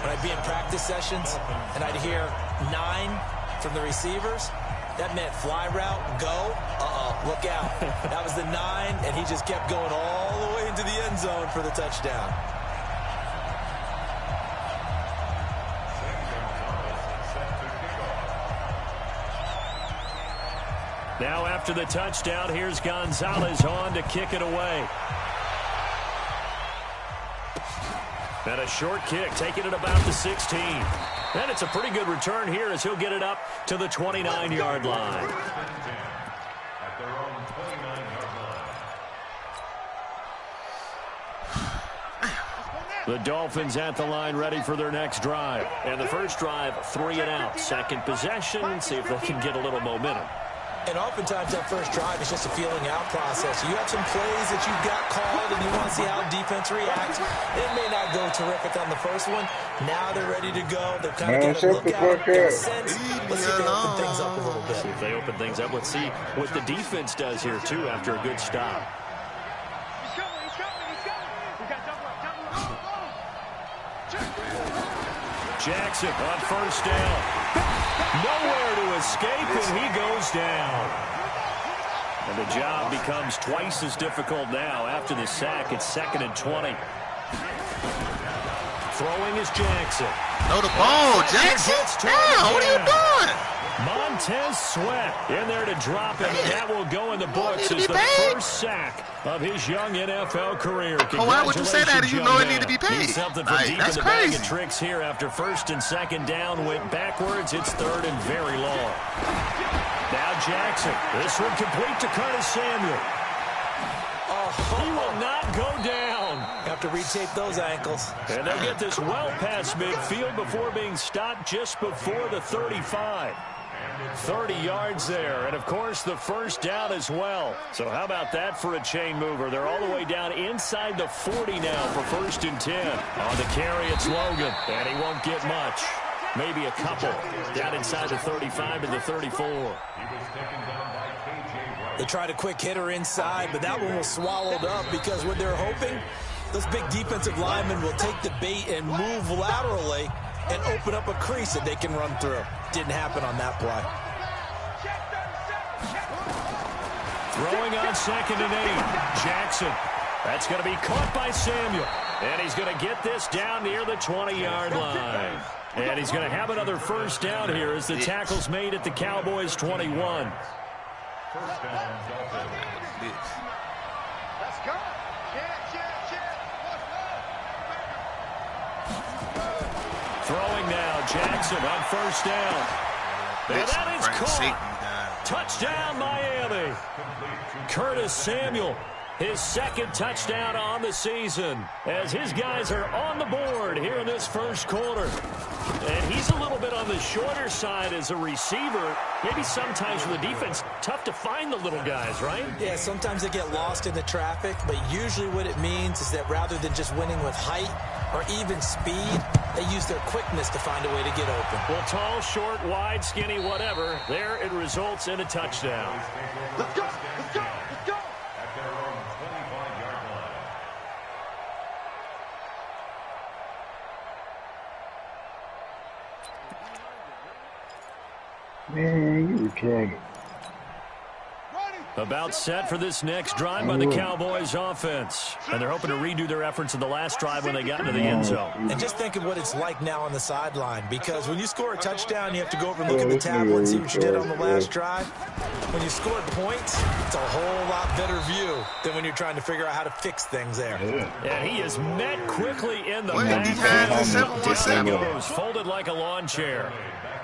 when I'd be in practice sessions and I'd hear 9 from the receivers, that meant fly route, go, look out. That was the 9, and he just kept going all the way into the end zone for the touchdown. Now after the touchdown, here's Gonzalez on to kick it away. And a short kick, taking it about the 16. And it's a pretty good return here as he'll get it up to the 29-yard line. At their own 29-yard line. The Dolphins at the line ready for their next drive. And the first drive, 3-and-out. Second possession, see if they can get a little momentum. And oftentimes that first drive is just a feeling out process. You have some plays that you've got called and you want to see how defense reacts. It may not go terrific on the first one. Now they're ready to go. They've kind of got to look out, get a sense. Let's see if they open things up a little bit. See if they open things up. Let's see what the defense does here, too, after a good stop. He's coming. We got double up. Jackson on first down. Nowhere to escape, and he goes down. And the job becomes twice as difficult now. After the sack, it's 2nd and 20. Throwing is Jackson. No, the ball, Jackson. Damn, what are you doing? Montez Sweat in there to drop him, and that will go in the books as the first sack of his young NFL career. Oh, why would you say that if you know it need to be paid? He's something from deep in the bag of tricks here after first and second down. Went backwards. It's third and very long. Now Jackson. This one complete to Curtis Samuel. He will not go down. Have to retape those ankles. And they'll get this well past midfield before being stopped just before the 35. 30 yards there, and of course the first down as well. So how about that for a chain mover? They're all the way down inside the 40 now for 1st and 10. On the carry, it's Logan, and he won't get much. Maybe a couple down inside the 35 to the 34. They tried a quick hitter inside, but that one was swallowed up because what they're hoping, those big defensive linemen will take the bait and move laterally and open up a crease that they can run through. Didn't happen on that play. Throwing on 2nd and 8. Jackson. That's going to be caught by Samuel. And he's going to get this down near the 20-yard line. And he's going to have another first down here as the tackle's made at the Cowboys' 21. First down, Dolphins. Let's go. Throwing now, Jackson on first down. And that is caught. Touchdown, Miami. Curtis Samuel, his second touchdown on the season, as his guys are on the board here in this first quarter. And he's a little bit on the shorter side as a receiver. Maybe sometimes for the defense, tough to find the little guys, right? Yeah, sometimes they get lost in the traffic, but usually what it means is that rather than just winning with height or even speed, they use their quickness to find a way to get open. Well, tall, short, wide, skinny, whatever, there it results in a touchdown. Let's go. Let's go. Let's go. At their own 25-yard line. Man, you retarded. About set for this next drive by the Cowboys offense. And they're hoping to redo their efforts in the last drive when they got into the end zone. And just think of what it's like now on the sideline, because when you score a touchdown, you have to go over and look at the tablet and see what you did on the last drive. When you scored points, it's a whole lot better view than when you're trying to figure out how to fix things there. And he is met quickly in the Where did he have the 717? back. Folded like a lawn chair.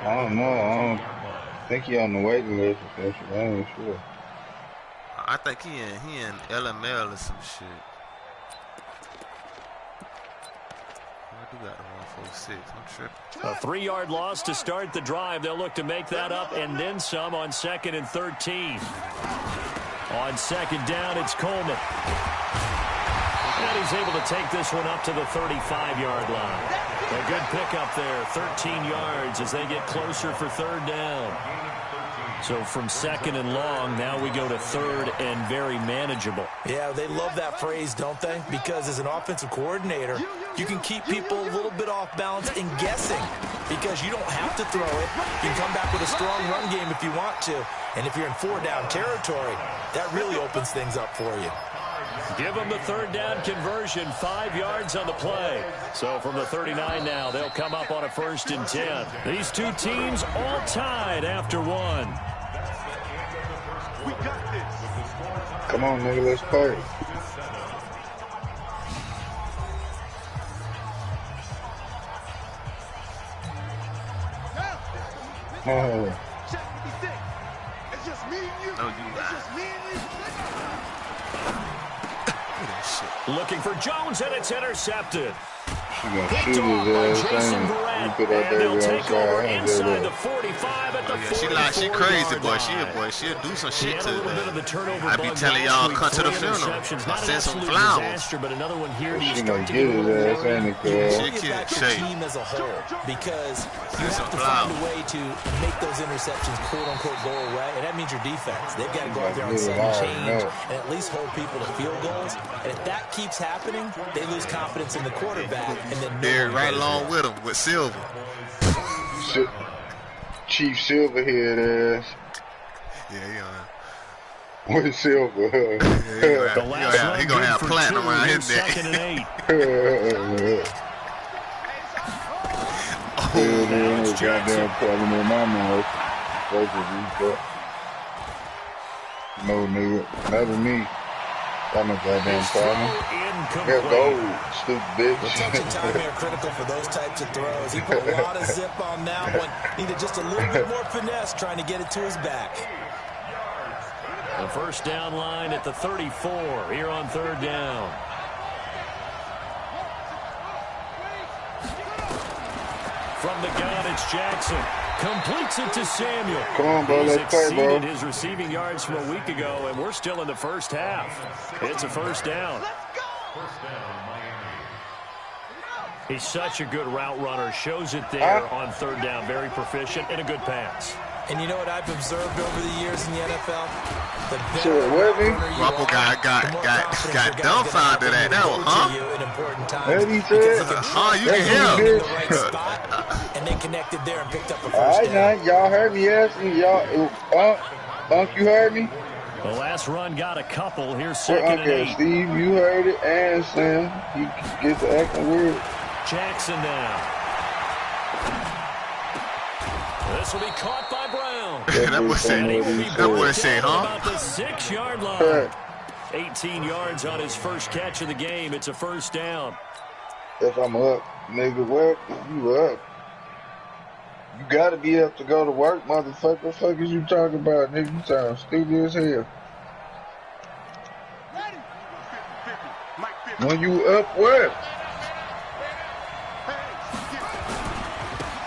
I don't know. I don't think he on the waiting list or something. I ain't sure. I think he in LML or some shit. I do got the 146. I'm tripping. A 3-yard loss to start the drive. They'll look to make that up and then some on 2nd and 13. On second down, it's Coleman. And he's able to take this one up to the 35-yard line. A good pickup there, 13 yards as they get closer for third down. So from 2nd and long, now we go to 3rd and very manageable. Yeah, they love that phrase, don't they? Because as an offensive coordinator, you can keep people a little bit off balance in guessing, because you don't have to throw it. You can come back with a strong run game if you want to. And if you're in 4-down territory, that really opens things up for you. Give them the 3rd down conversion, 5 yards on the play. So from the 39 now, they'll come up on a 1st and 10. These two teams all tied after one. We got this. Come on, nigga, let's play. Oh. It's just me and you. No, you It's just me and you. Looking for Jones, and it's intercepted. She gonna Picked shoot off his by ass. Jason Ain't Verrett, you put that and they'll baby take over outside. inside the 45 at the She crazy, 44-yard boy. line. She'll do some He shit had to a little bit of the it. turnover I be bug telling last y'all, week. come to the 3 funeral. interceptions. I Not an send some absolute flowers. disaster, but another one here. Do you She start gonna to get get a his little ass, worried? ain't it, You cuz? worry about your team as a whole, because you have to find a way to make those interceptions quote-unquote go away, and that means your defense. They've got to go out there on sudden change and at least hold people to field goals. And if that keeps happening, they lose confidence in the quarterback, and then They're right along with him, with Silver. Chief Silverhead ass. Yeah, With Silver. he gonna have platinum around his neck. 2nd and 8. Oh, goddamn problem in my mouth. No, nigga. Never me. Got no goddamn problem. There go, stupid bitch. The touch and timing are critical for those types of throws. He put a lot of zip on that one. Needed just a little bit more finesse trying to get it to his back. The 1st down line at the 34 here on 3rd down. From the gun, it's Jackson. Completes it to Samuel. Come on, bro, He's let's play, bro. exceeded his receiving yards from a week ago, and we're still in the first half. It's a 1st down. First down, Miami. He's such a good route runner. Shows it there on 3rd down. Very proficient and a good pass. And you know what I've observed over the years in the NFL? The better Sure, what, me? runner you Rumble are, got the more confidence your guy's dumbfounded gonna at that one, hold huh? to you in important times. What he Because said? he can You That's can what he hear in did. the right spot, and they connected there and picked up a first Alright, now, down. y'all heard me asking. Y'all, Unc, you heard me? The last run got a couple. Here's Well, 2nd and okay, 8. Steve, you heard it, and Sam. He gets the acting weird. Jackson now. This will be caught by Brown. That boy said, huh? About the 6-yard line. 18 yards on his first catch of the game. It's a first down. If I'm up, nigga, what? You up? You gotta be up to go to work, motherfucker. What the fuck is you talking about, nigga? You sound stupid as hell. When you up, what?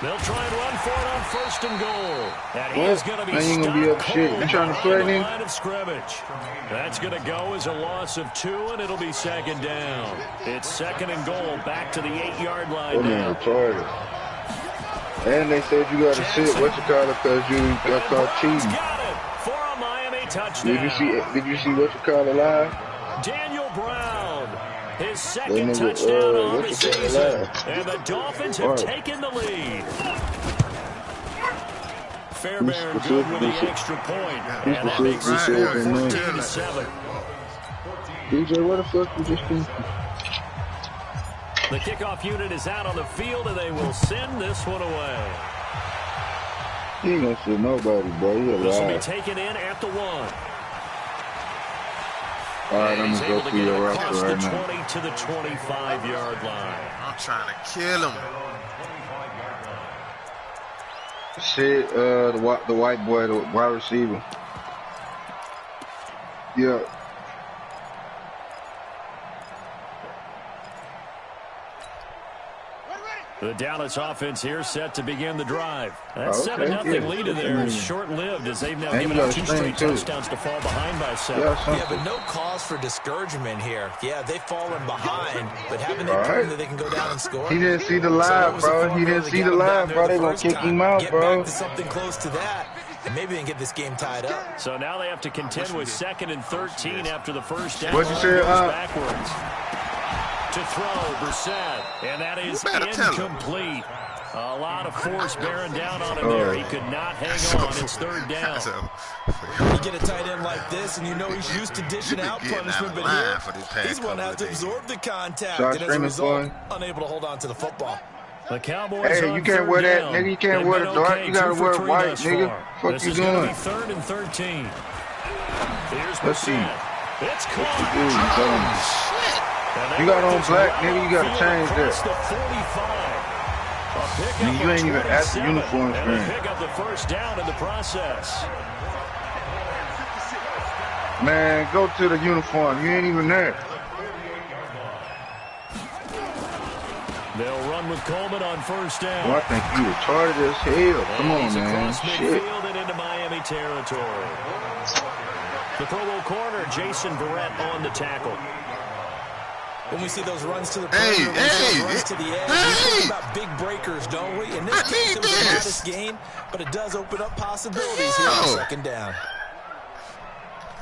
They'll try and run for it on first and goal. And he is going to be I ain't gonna be up shit. You trying to play me? Line of scrimmage. That's going to go as a loss of 2, and it'll be second down. It's second and goal, back to the 8-yard line now. Retarded. And they said you gotta sit, what you call it, cause you got caught cheating. Got it for a Miami touchdown. Did you see what you call it live? Daniel Brown, his second touchdown on the season, and the Dolphins have taken the lead. Fairbairn good with the extra point, and that makes it 14-7. DJ, what the fuck you just thinking? The kickoff unit is out on the field, and they will send this one away. He ain't gonna see nobody, bro. This will be taken in at the 1. All right, I'm gonna go through your roster right now. Across the 20 to the 25-yard line. I'm trying to kill him. Shit, the white boy, the wide receiver. Yeah. The Dallas offense here set to begin the drive. That 7-0 lead in there is short-lived as they've now given up 2 straight touchdowns to fall behind by 7. Yeah, but no cause for discouragement here. Yeah, they've fallen behind, but haven't they proven that they can go down and score? He didn't see the live, bro. He didn't see the live, bro. They gonna kick him out, get bro. Back to something close to that, and maybe they can get this game tied up. So now they have to contend with 2nd and 13 after the first down. What you said, backwards. To throw, Brissett, and that is incomplete. A lot of force bearing down on him there. He could not hang on. It's 3rd down. You get a tight end like this, and you know he's used to dishing out punishment, but here, he's going to have to absorb the contact, and as a result, unable to hold on to the football. The Cowboys you can't wear that, nigga. You can't wear the dark. You gotta wear white, nigga. What you doing? This is going to be 3rd and 13. Here's Let's see. It's caught. You got on black, nigga. You gotta change that. You ain't even at the uniform screen. Pick up the first down in the process. Man, go to the uniform. You ain't even there. They'll run with Coleman on first down. Well, I think you retarded as hell. Come on, man. Across midfield and into Miami territory. The Pro Bowl corner, Jason Verrett, on the tackle. When we see those runs to the perimeter, runs to the edge, we think about big breakers, don't we? In this case, it was a modest gain, but it does open up possibilities here on 2nd down.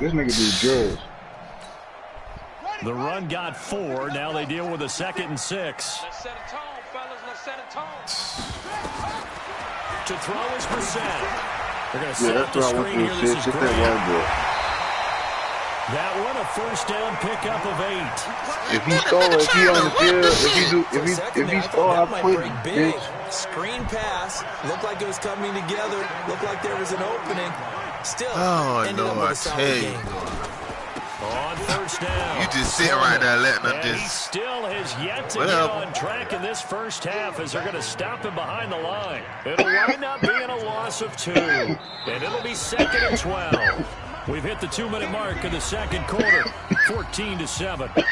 This nigga do drugs. The run got 4. Now they deal with a 2nd and 6. Let's set a tone, fellas. Let's set a tone. To throw is Brissett. They're going to set up the what I screen here. want This to is say. great. That one, a first down pickup of 8. If he score, if he on the field, if he score, I quit. Bitch. Screen pass, looked like it was coming together, looked like there was an opening. Still, ended up with a solid game. On first down. You just sit right there letting them He still has yet to get on track in this first half as they're going to stop him behind the line. It'll wind up being a loss of 2, and it'll be 2nd and 12. We've hit the 2-minute mark in the 2nd quarter, 14-7.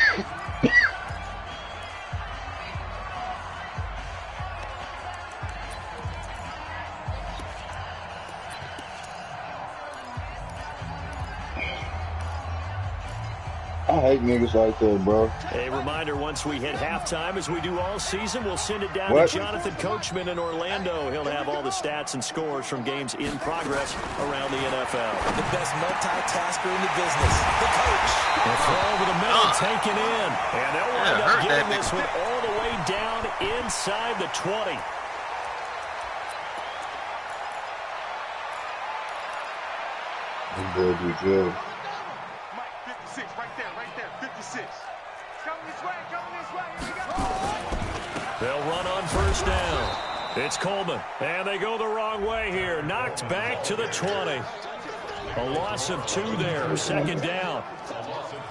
I hate niggas like that, bro. A reminder, once we hit halftime, as we do all season, we'll send it down to Jonathan Coachman in Orlando. He'll have all the stats and scores from games in progress around the NFL. The best multitasker in the business, the coach. The throw over the middle, taken in. And they'll wind up getting this one all the way down inside the 20. Good. 56, right there, 56. Coming this way, here we go. They'll run on first down. It's Coleman, and they go the wrong way here. Knocked back to the 20. A loss of 2 there, second down.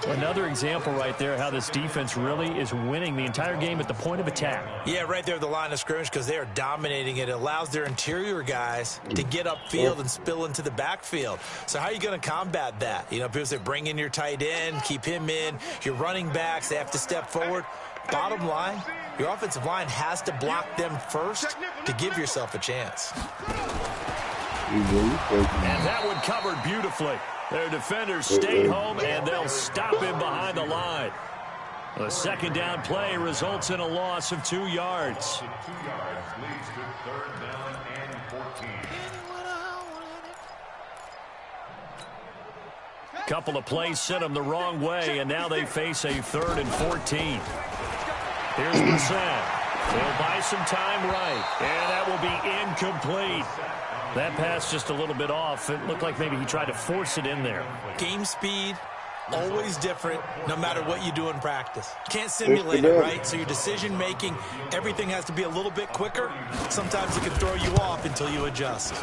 Another example right there how this defense really is winning the entire game at the point of attack. Yeah, right there at the line of scrimmage because they are dominating it. It allows their interior guys to get upfield and spill into the backfield. So how are you going to combat that? You know, people say bring in your tight end, keep him in. Your running backs, they have to step forward. Bottom line, your offensive line has to block them first to give yourself a chance. And that one covered beautifully. Their defenders stayed home, and they'll stop him behind the line. A second down play results in a loss of 2 yards. 2 yards leads to 3rd down and 14. Couple of plays sent them the wrong way, and now they face a 3rd and 14. Here's Brissett. He'll buy some time right, and that will be incomplete. That pass just a little bit off. It looked like maybe he tried to force it in there. Game speed, always different, no matter what you do in practice. Can't simulate it, right? So your decision-making, everything has to be a little bit quicker. Sometimes it can throw you off until you adjust.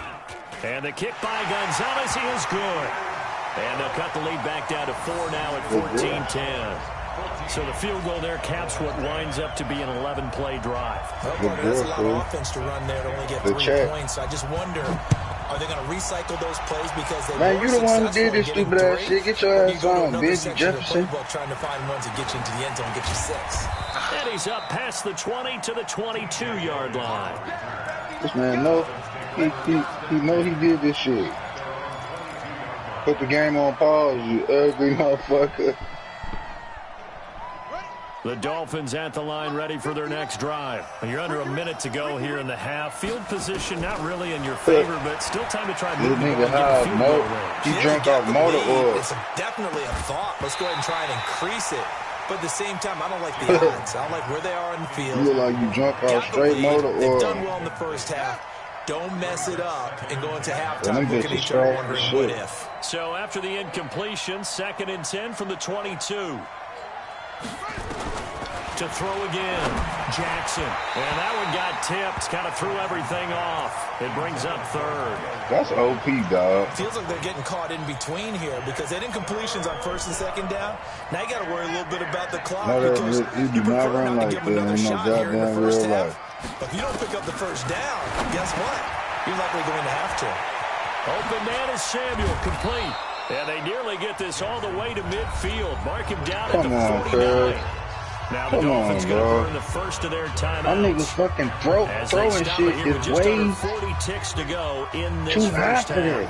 And the kick by Gonzalez, he is good. And they'll cut the lead back down to 4 now at 14-10. So the field goal there caps what winds up to be an 11-play drive. That's a lot of offense to run there to only get 3 points. So I just wonder, are they going to recycle those plays because they man, were you the one who did this successful stupid ass shit. Get your ass on, bitch, Jefferson. Trying to find ones that get you into the end zone and get you 6. And he's up past the 20 to the 22-yard line. This man know he know he did this shit. Put the game on pause, you ugly motherfucker. The Dolphins at the line ready for their next drive. You're under a minute to go here in the half. Field position not really in your favor, but still time to try moving the ball and get a field goal range. He drank off motor oil. It's definitely a thought. Let's go ahead and try and increase it. But at the same time, I don't like the odds. I don't like where they are in the field. You look like you drunk off straight motor oil. They've done well in the first half. Don't mess it up and go into halftime looking at each other wondering what if. So after the incompletion, 2nd and 10 from the 22. To throw again, Jackson. And that one got tipped, kind of threw everything off. It brings up 3rd. That's OP, dog. Feels like they're getting caught in between here because they had incompletions on 1st and 2nd down. Now you got to worry a little bit about the clock because you prefer not to give them another shot here in the first half. But if you don't pick up the 1st down, guess what? You're likely going to have to. Open man is Samuel, complete. And they nearly get this all the way to midfield. Mark him down at the 49. Now the Dolphins going to burn the first of their timeouts. My niggas fucking throwing shit is just way under 40 ticks to go in this too first high for half.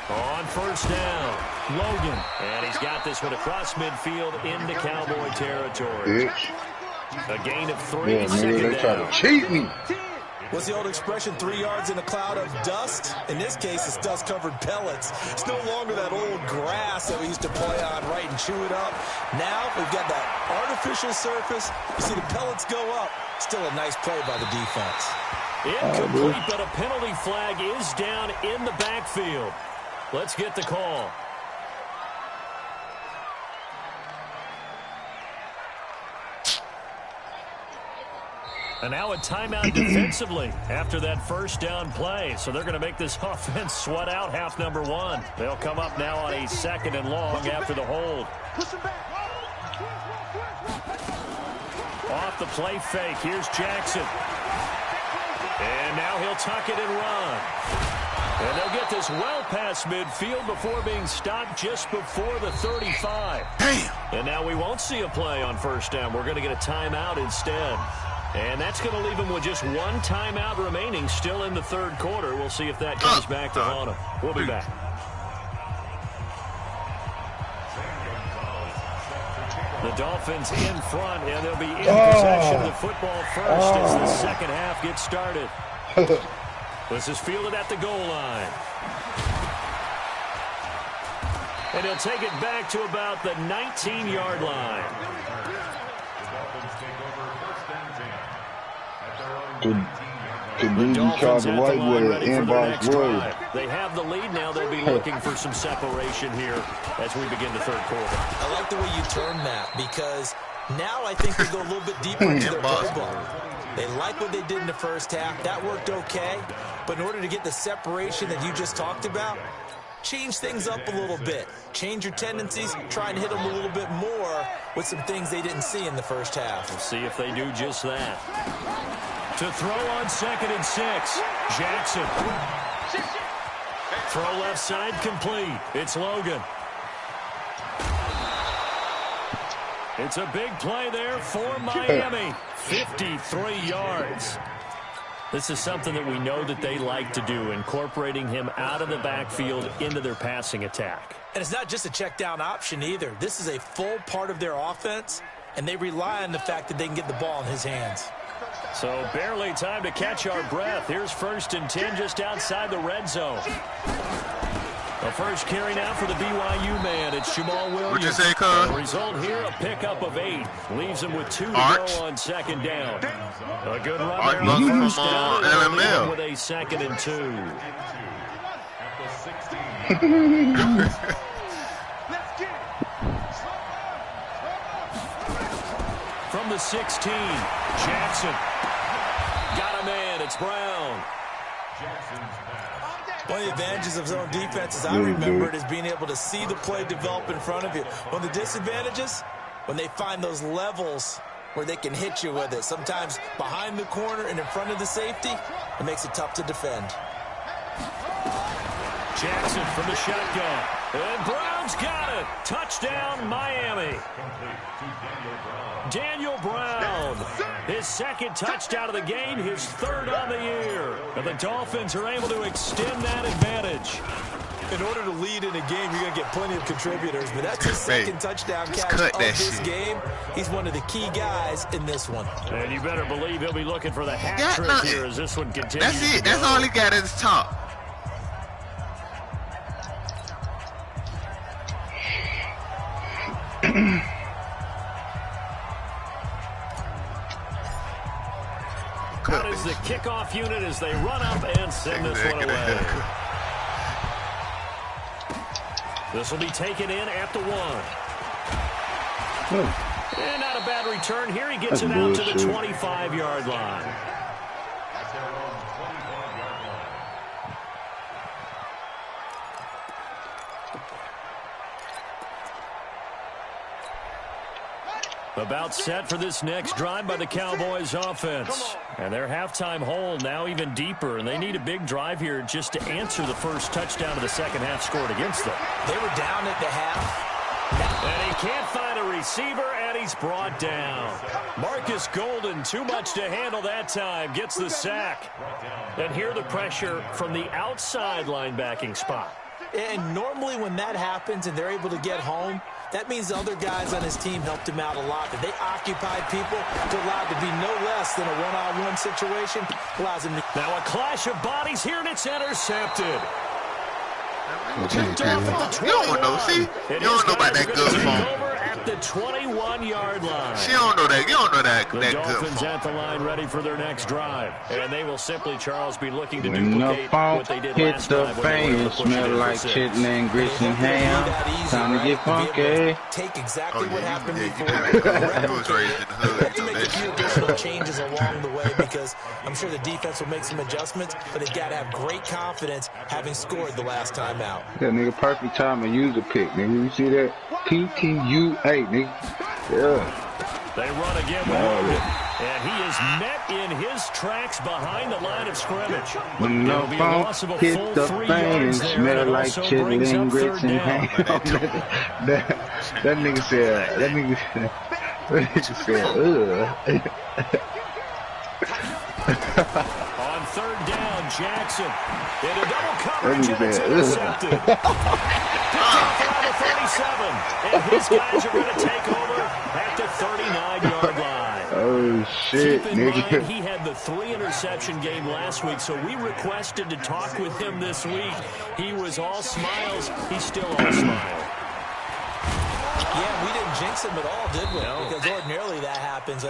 that. On 1st down, Logan. And he's got this one across midfield into Cowboy territory. Bitch. A gain of 3, Yeah, second nigga, they try down. to cheat me. What's the old expression, 3 yards in a cloud of dust? In this case, it's dust-covered pellets. It's no longer that old grass that we used to play on, right, and chew it up. Now we've got that artificial surface. You see the pellets go up. Still a nice play by the defense. Incomplete, but a penalty flag is down in the backfield. Let's get the call. And now a timeout defensively after that 1st down play. So they're going to make this offense sweat out half number 1. They'll come up now on a 2nd and long after the hold. Off the play fake. Here's Jackson. And now he'll tuck it and run. And they'll get this well past midfield before being stopped just before the 35. Damn. And now we won't see a play on 1st down. We're going to get a timeout instead. And that's going to leave them with just 1 timeout remaining still in the 3rd quarter. We'll see if that comes back to haunt them. We'll be back. The Dolphins in front, and they'll be in possession of the football first as the second half gets started. This is fielded at the goal line. And he'll take it back to about the 19-yard line. Could be charged right with inbox word. They have the lead now. They'll be looking for some separation here as we begin the 3rd quarter. I like the way you term that because Now I think they go a little bit deeper into their playbook. They like what they did in the first half. That worked okay. But in order to get the separation that you just talked about, change things up a little bit. Change your tendencies. Try and hit them a little bit more with some things they didn't see in the first half. We'll see if they do just that. To throw on 2nd and 6. Jackson. Throw left side complete. It's Logan. It's a big play there for Miami. 53 yards. This is something that we know that they like to do, incorporating him out of the backfield into their passing attack. And it's not just a check down option either. This is a full part of their offense, and they rely on the fact that they can get the ball in his hands. So barely time to catch our breath. Here's 1st and 10 just outside the red zone. The first carry now for the BYU man. It's Jamal Williams. What'd you say, cuz? The result here, a pickup of 8. Leaves him with 2 to go on 2nd down. A good run there on 1st down. LML. With a 2nd and 2. From the 16, Jackson. Got a man. It's Brown. One of the advantages of zone defense, as I remember it, is being able to see the play develop in front of you. One of the disadvantages, when they find those levels where they can hit you with it. Sometimes behind the corner and in front of the safety, it makes it tough to defend. Jackson from the shotgun. And Brown's got it. Touchdown, Miami. Daniel Brown, his 2nd touchdown of the game, his 3rd on the year. And the Dolphins are able to extend that advantage. In order to lead in a game, you're going to get plenty of contributors, but that's his 2nd touchdown catch of this game. He's one of the key guys in this one. And you better believe he'll be looking for the hat trick here as this one continues. That's it. That's all he got at his top. That is the kickoff unit as they run up and send this one away. This will be taken in at the 1. And not a bad return here. He gets it out to the 25-yard line. About set for this next drive by the Cowboys offense. And their halftime hole now even deeper, and they need a big drive here just to answer the first touchdown of the second half scored against them. They were down at the half. And he can't find a receiver, and he's brought down. Marcus Golden, too much to handle that time, gets the sack. And here the pressure from the outside linebacking spot. And normally when that happens and they're able to get home, that means the other guys on his team helped him out a lot. That they occupied people to allow it to be no less than a one-on-one situation. Allows him to... Now a clash of bodies here, and it's intercepted. You don't know, see? You don't know about that good phone. At the 21-yard line. She don't know that. You don't know that. The that Dolphins good at the line ready for their next drive. And they will simply, Charles, be looking to When duplicate what they did hit last the time. fan, smell like chitlin and grits and ham. Time to get funky. Take exactly what happened before. You was raised in the hood. To make a few additional changes along the way, because I'm sure the defense will make some adjustments, but they've got to have great confidence having scored the last time out. That nigga perfect time to use a pick, nigga. You see that? PTUA, nigga. Yeah. They run again with Logan, and he is met in his tracks behind the line of scrimmage. When the phone hit the fan, smell like chitlin, grits, and ham. that nigga said, ugh. On 3rd down, Jackson. In a double coverage, and it's intercepted. Picked off around the 37, and his guys are going to take over at the 39-yard line. Oh, shit, Keep in nigga. mind, he had the 3-interception game last week, so we requested to talk with him this week. He was all smiles. He's still all smile. Yeah, we didn't jinx him at all, did we? No. Because ordinarily that happens.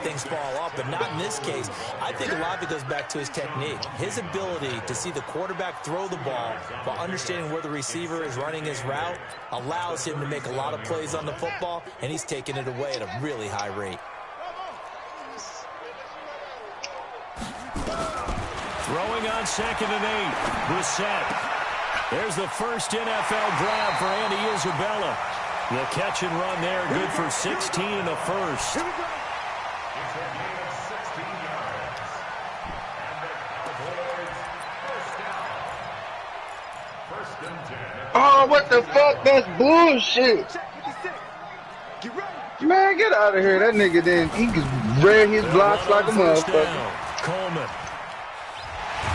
Things fall off, but not in this case. I think a lot of it goes back to his technique. His ability to see the quarterback throw the ball while understanding where the receiver is running his route allows him to make a lot of plays on the football, and he's taking it away at a really high rate. Throwing on 2nd and 8. Brissett. There's the first NFL grab for Andy Isabella. The catch and run there, good for 16 and a first. It's a gain of 16 yards. And the Cowboys first down. 1st and 10. Oh, what the fuck? That's bullshit. Man, get out of here. That nigga he just read his blocks like a motherfucker. Coleman.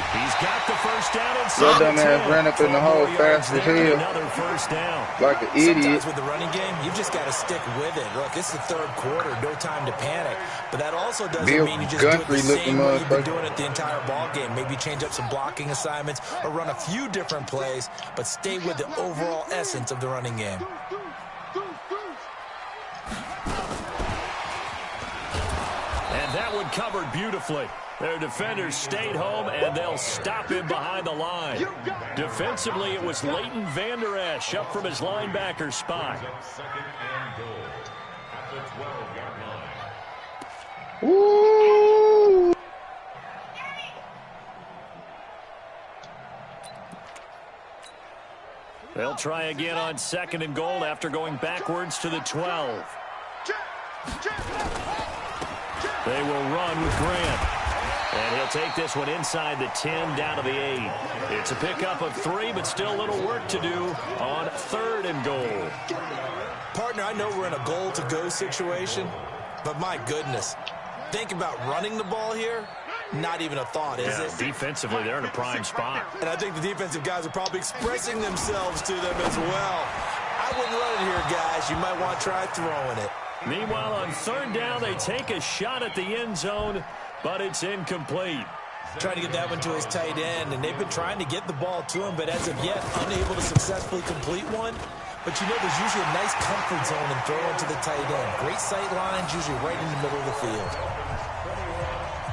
He's got the first down Your inside dumb the ass 10. ran up in the hole fast as hell. Another first down. Like an idiot. Sometimes with the running game, you've just got to stick with it. Look, it's the 3rd quarter, no time to panic. But that also doesn't mean you just do it the same way you've been doing it the entire ball game. Maybe change up some blocking assignments or run a few different plays, but stay with the overall essence of the running game. And that one covered beautifully. Their defenders stayed home, and they'll stop him behind the line. Defensively, it was Leighton Vander Esch up from his linebacker spot. 2nd and goal at the 12-yard line. Woo! They'll try again on 2nd and goal after going backwards to the 12. They will run with Grant. And he'll take this one inside the 10 down to the 8. It's a pickup of 3, but still a little work to do on 3rd and goal. Partner, I know we're in a goal-to-go situation, but my goodness, think about running the ball here. Not even a thought, is it? Defensively, they're in a prime spot. And I think the defensive guys are probably expressing themselves to them as well. I wouldn't run it here, guys. You might want to try throwing it. Meanwhile, on 3rd down, they take a shot at the end zone, but it's incomplete. Trying to get that one to his tight end, and they've been trying to get the ball to him, but as of yet, unable to successfully complete one. But you know, there's usually a nice comfort zone in throwing to the tight end. Great sight lines, usually right in the middle of the field.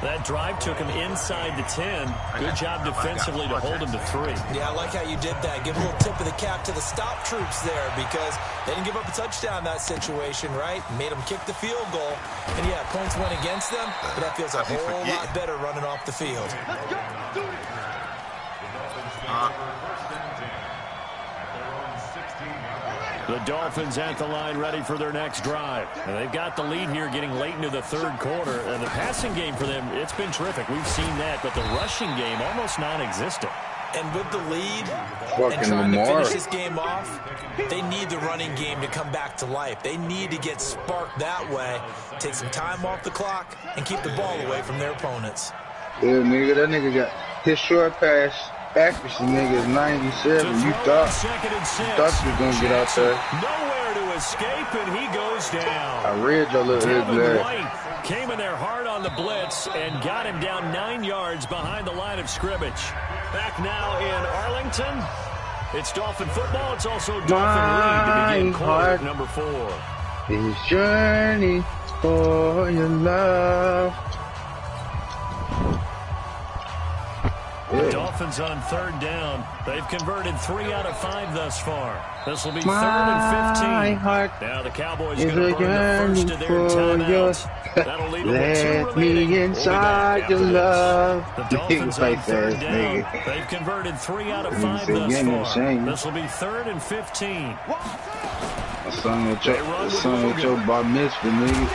That drive took him inside the 10. Good job defensively to hold him to 3. Yeah, I like how you did that. Give a little tip of the cap to the stop troops there because they didn't give up a touchdown in that situation, right? Made them kick the field goal. And, yeah, points went against them, but that feels a whole lot better running off the field. The Dolphins at the line ready for their next drive. And they've got the lead here getting late into the 3rd quarter. And the passing game for them, it's been terrific. We've seen that. But the rushing game, almost non-existent. And with the lead Fucking and trying Lamar. to finish this game off, they need the running game to come back to life. They need to get sparked that way, take some time off the clock, and keep the ball away from their opponents. Yeah, nigga, that nigga got his short pass accuracy, nigga, is 97. You thought you was gonna get out there. Nowhere to escape, and he goes down. I read your little Devin head. White came in there hard on the blitz and got him down 9 yards behind the line of scrimmage. Back now in Arlington. It's Dolphin football. It's also Dolphin lead to begin quarter number 4. This journey for your love. The Dolphins on 3rd down. They've converted 3 out of 5 thus far. This will be 3rd and 15. Now the Cowboys going to burn the first of their timeouts. That'll leave them with 2 Let remaining. me inside your love. The Dolphins on 3rd down. They've converted 3 out of 5 thus far. This will be 3rd and 15. That's something with your bar mitzvah, nigga.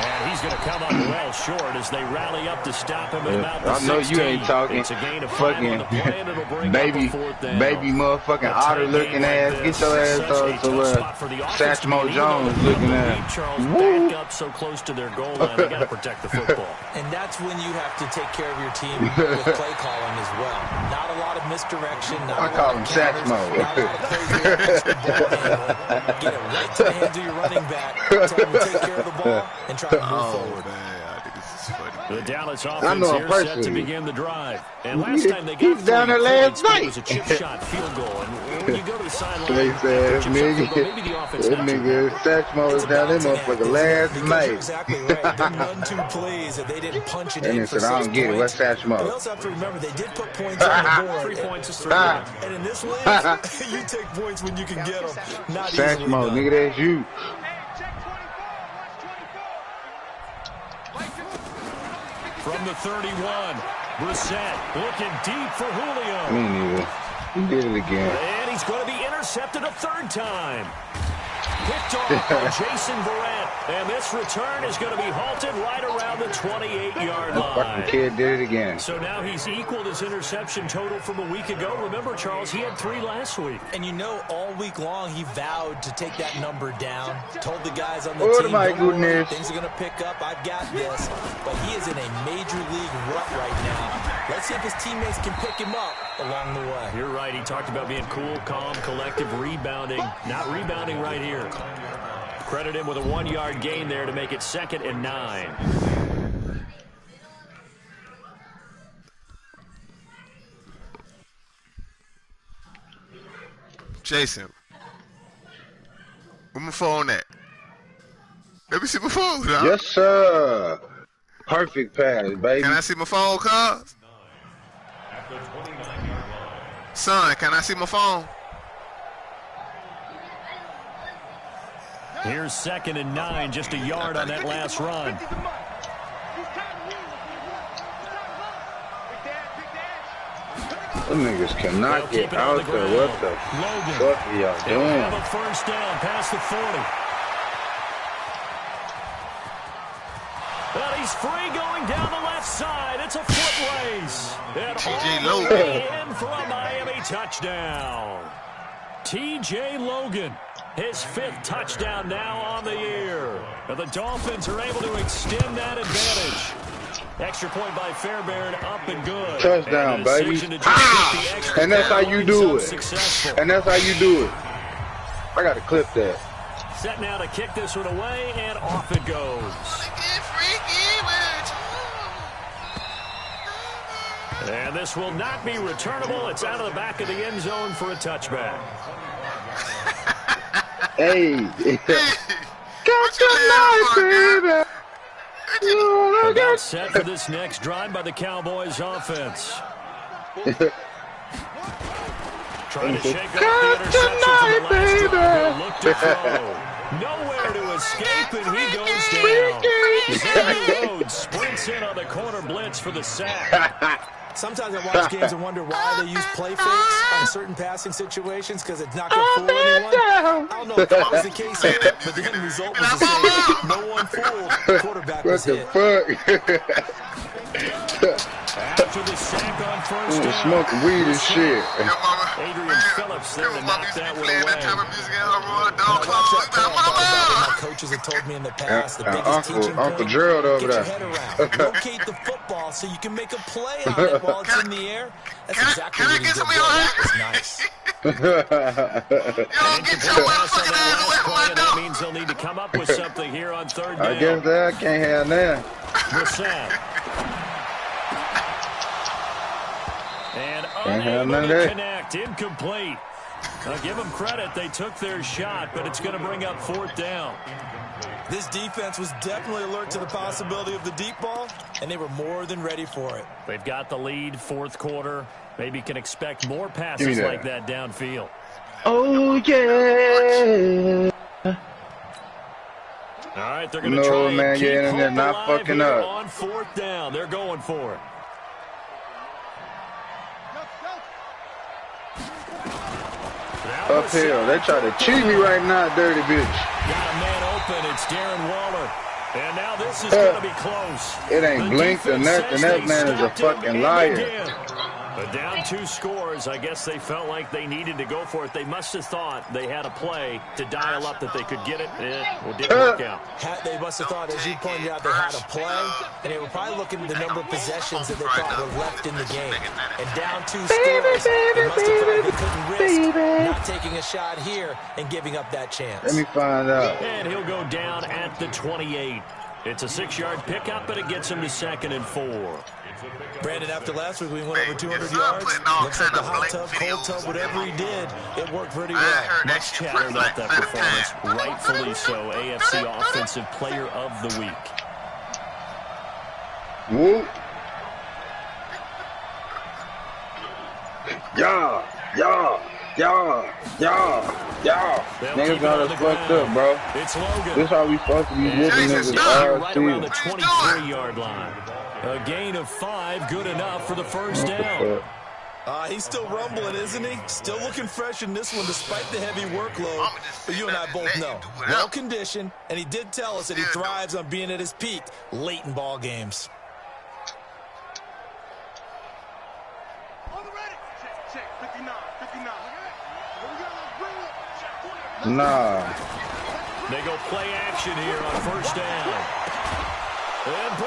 And he's going to come up well short as they rally up to stop him at about the 16. I know you ain't talking. It's a gain of 5 on the play, and it'll bring baby up a 4th down. baby motherfucking otter looking ass. Get your ass to Satchmo Jones looking ass. Charles back up so close to their goal line. They got to protect the football. And that's when you have to take care of your team with play calling as well. Not a lot of misdirection. I call him Satchmo. Get it right to the hands of your running back. Tell him to take care of the ball and try to move forward. Man, I think it's The Dallas I offense know him here set to personally. begin the drive. And last time they got He's down there last points, but it night. was a chip shot field goal. And when you go to the sideline, They said, after a chip shot field goal, nigga, maybe the offense that not too nigga Satchmo was down there motherfucker last Because night. you're exactly right. Them 1-2 plays that they didn't punch it And in they for said, I 6 don't get it. What's points. Satchmo? But you also have to remember, they did put points on the board. 3 points is 3 points. And in this league, you take points when you can get them. Not easily Satchmo, done. nigga, that's you. From the 31, Brissett looking deep for Julio. Me neither. He did it again. And he's going to be intercepted a third time. Picked off by Jason Verrett. And this return is going to be halted right around the 28-yard line. Fucking kid did it again. So now he's equaled his interception total from a week ago. Remember, Charles, he had 3 last week. And you know, all week long, he vowed to take that number down. Told the guys on the Oh, team, my don't worry, goodness. things are going to pick up. I've got this. But he is in a major league rut right now. Let's see if his teammates can pick him up along the way. You're right. He talked about being cool, calm, collective, rebounding. Not rebounding right here. Credit him with a 1-yard gain there to make it 2nd and 9. Jason, where my phone at? Let me see my phone, dog. Yes, sir. Perfect pass, baby. Can I see my phone, cuz? Son, can I see my phone? Here's 2nd and 9, just a yard on that last run. Them niggas cannot They'll get keep it on out the there. ground. What the Logan. fuck are y'all They'll have doing? a first down past the 40. But he's free going down the left side. It's a foot race. And TJ all the Logan. way in for a Miami touchdown. TJ Logan, his 5th touchdown now on the year. And the Dolphins are able to extend that advantage. Extra point by Fairbairn, up and good. Touchdown, And the baby. decision to just get the extra And that's how you do it. successful. And that's how you do it. I got to clip that. Set now to kick this one away, and off it goes. And this will not be returnable. It's out of the back of the end zone for a touchback. Hey. Got you laughing for, baby. About set for this next drive by the Cowboys offense. Trying to shake off the interception from the last drive. He'll look to throw. Nowhere to escape, and he goes down. Xavier Rhodes sprints in on the corner blitz for the sack. Sometimes I watch games and wonder why they use play fakes on certain passing situations, because it's not going to fool anyone. I don't know if that was the case, but the end result was the same. No one fooled. The quarterback was What the hit. fuck? After the sack on first down. Smoking weed and shit. Adrian Phillips there to knock that one away. My coaches have told me in the past, the biggest teaching Uncle point, Gerald over get your there. head around. Locate the football so you can make a play on it while it's in the air. That's exactly what he did there. That was nice. That means they'll need to come up with something here on 3rd down. I guess that can't have that. Brissett. And Can't have unable none of to that. connect. Incomplete. I'll give them credit. They took their shot, but it's going to bring up 4th down. This defense was definitely alert to the possibility of the deep ball, and they were more than ready for it. They've got the lead, 4th quarter. Maybe can expect more Give me passes that. like that downfield. Oh, yeah. All right, they're going to No, try man, and keep your internet hope not alive fucking here up. on 4th down. They're going for it. Uphill. They try to cheat me right now, dirty bitch. Got a man open. It's Darren Waller. And now this is going to be close. It ain't The blinked or defense nothing. says That they man is a stopped him, fucking and liar. they did. But down 2 scores, I guess they felt like they needed to go for it. They must have thought they had a play to dial up that they could get it. Well, didn't work out. They must have thought, as you pointed out, they had a play, and they were probably looking at the number of possessions that they thought were left in the game. And down 2 scores, they must have thought they couldn't risk not taking a shot here and giving up that chance. Let me find out. And he'll go down at the 28. It's a 6-yard pickup, but it gets him to 2nd and 4. Brandon, after last week, we went over 200 yards. Looks like the hot tub, cold tub, whatever he did, it worked pretty well. Much chatter about that performance. Rightfully so. AFC Offensive Player of the Week. Whoop. Yeah. Niggas got us fucked up, bro. It's Logan. This how we supposed to be whooping niggas all Right around the season. 23-yard line. A gain of 5, good enough for the first down. He's still rumbling, isn't he? Still looking fresh in this one despite the heavy workload. But you and I both know, well-conditioned, and he did tell us that he thrives on being at his peak late in ball games. Nah. They go play action here on first down.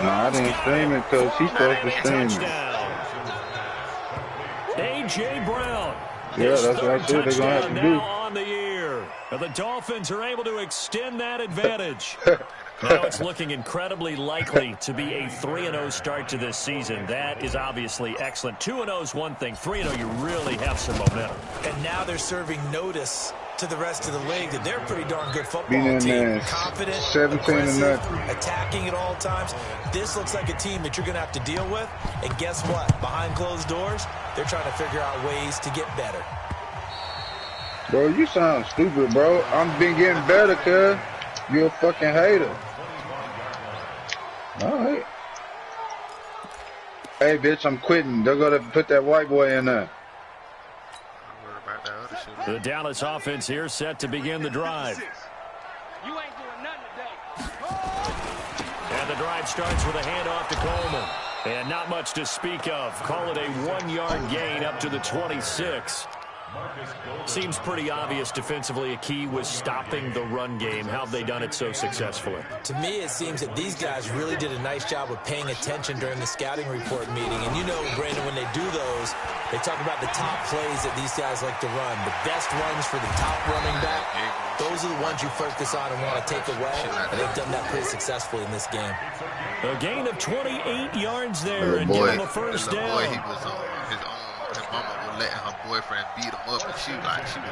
Nah, I didn't stream it because he's supposed to stream it. A.J. Brown. Yeah, that's what I said they're going to have to do. Now on the year. And the Dolphins are able to extend that advantage. Now it's looking incredibly likely to be a 3-0 start to this season. That is obviously excellent. 2-0 is one thing. 3-0, you really have some momentum. And now they're serving notice to the rest of the league that they're a pretty darn good football team. Confident, 17-0, attacking at all times. This looks like a team that you're going to have to deal with. And guess what? Behind closed doors, they're trying to figure out ways to get better. Bro, you sound stupid, bro. I'm been getting better, cuz. You're a fucking hater. All right. Hey, bitch, I'm quitting. They're going to put that white boy in there. The Dallas offense here set to begin the drive. You ain't doing nothing today. And the drive starts with a handoff to Coleman. And not much to speak of. Call it a 1-yard gain up to the 26. Seems pretty obvious defensively a key was stopping the run game. How have they done it so successfully? To me, it seems that these guys really did a nice job of paying attention during the scouting report meeting. And you know, Brandon, when they do those, they talk about the top plays that these guys like to run. The best runs for the top running back, those are the ones you focus on and want to take away. And they've done that pretty successfully in this game. A gain of 28 yards there and give him a first down. He was on his own. His mama was letting her boyfriend beat him up, and she was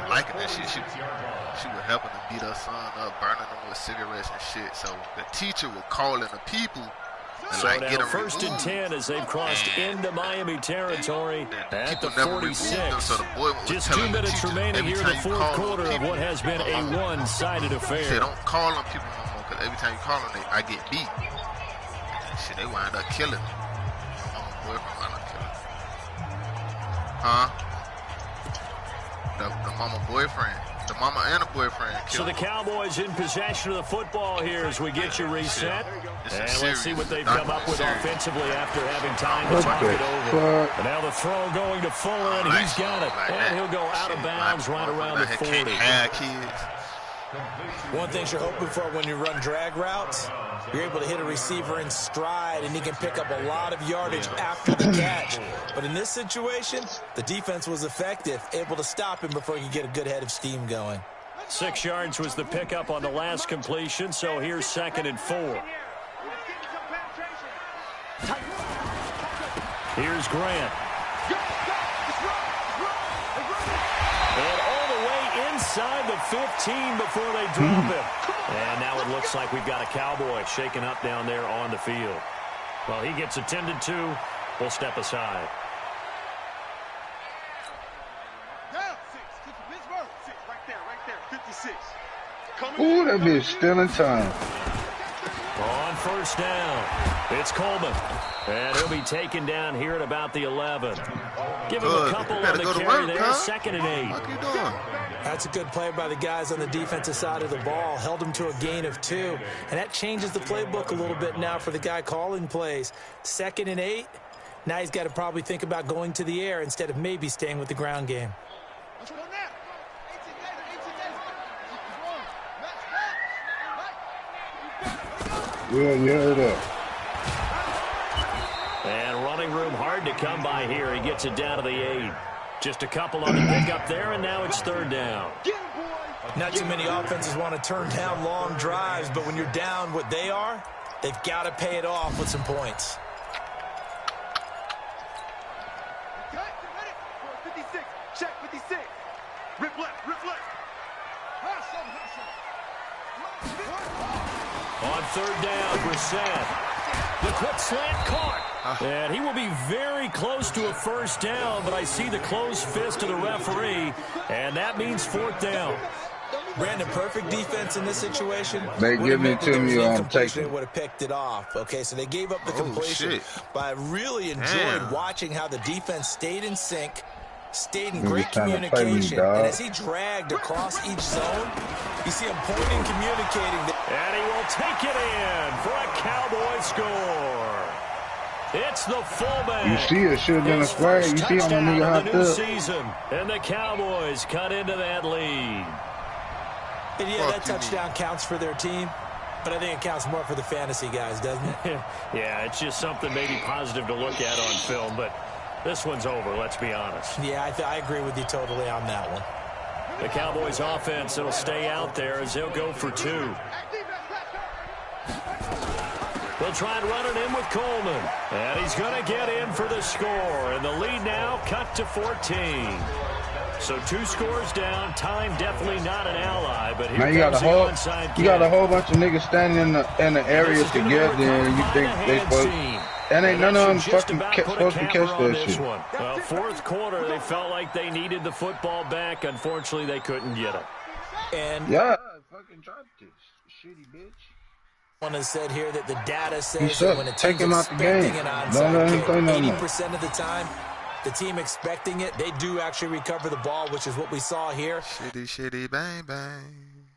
liking that shit. She was helping him beat her son up, burning him with cigarettes and shit. So the teacher was calling the people and so like now get him first removed. and 10 as they've crossed into Miami territory at the 46. So the boy was Just 2 minutes remaining here in the fourth quarter of what has been a one-sided affair. He said, don't call them people no more, because every time you call them, I get beat. And shit, they wind up killing me. My boyfriend wind up killing me. Huh? The mama boyfriend. The mama and the boyfriend killed So the Cowboys in possession of the football here as we get you reset. And let's see what they've come up with offensively after having time to talk it over. And now the throw going to Fuller, and he's got it. And he'll go out of bounds right around the 40. One thing you're hoping for when you run drag routes, you're able to hit a receiver in stride, and he can pick up a lot of yardage after the catch. But in this situation, the defense was effective, able to stop him before he could get a good head of steam going. 6 yards was the pickup on the last completion, so here's 2nd and 4. Here's Grant. And all the way inside the 15 before they drop him. And now it looks like we've got a Cowboy shaken up down there on the field. Well, he gets attended to. We'll step aside. Ooh, that bitch still in time. On first down, it's Coleman. And he'll be taken down here at about the 11. Give him a couple on the carry there, 2nd and 8. What you doing? That's a good play by the guys on the defensive side of the ball. Held him to a gain of 2. And that changes the playbook a little bit now for the guy calling plays. 2nd and 8. Now he's got to probably think about going to the air instead of maybe staying with the ground game. Yeah, you heard that. And running room hard to come by here. He gets it down to the 8. Just a couple on the pickup there, and now it's 3rd down. Not too many offenses want to turn down long drives, but when you're down what they are, They've got to pay it off with some points. Cut, 56, check 56. Rip left, rip left. On third down, Brissett. The quick slant caught. And he will be very close to a first down, but I see the closed fist of the referee, and that means fourth down. Brandon, perfect defense in this situation. They give it to me on taking. They would have picked it off. Okay, so they gave up the completion. But I really enjoyed watching how the defense stayed in sync, stayed in great communication. And as he dragged across each zone, you see him pointing, communicating. And he will take it in for a Cowboy score. It's the fullback. You see it should have been a flag. You see how many nigga hopped up. Season, and the Cowboys cut into that lead. And yeah, that touchdown counts for their team, but I think it counts more for the fantasy guys, doesn't it? Yeah, it's just something maybe positive to look at on film, but this one's over, let's be honest. Yeah, I agree with you totally on that one. The Cowboys offense, it'll stay out there as they'll go for two. They'll try and run it in with Coleman. And he's going to get in for the score. And the lead now cut to 14. So 2 scores down. Time definitely not an ally. But here comes the onside kick. You got a whole bunch of niggas standing in the area together, and you think they supposed. And ain't none of them fucking supposed to catch that shit. Well, fourth quarter, they felt like they needed the football back. Unfortunately, they couldn't get it. And yeah, fucking dropped this shitty bitch. One has said here that the data says that when a team's expecting an onside kick, 80% of the time, the team expecting it, they do actually recover the ball, which is what we saw here. Shitty, shitty, bang, bang.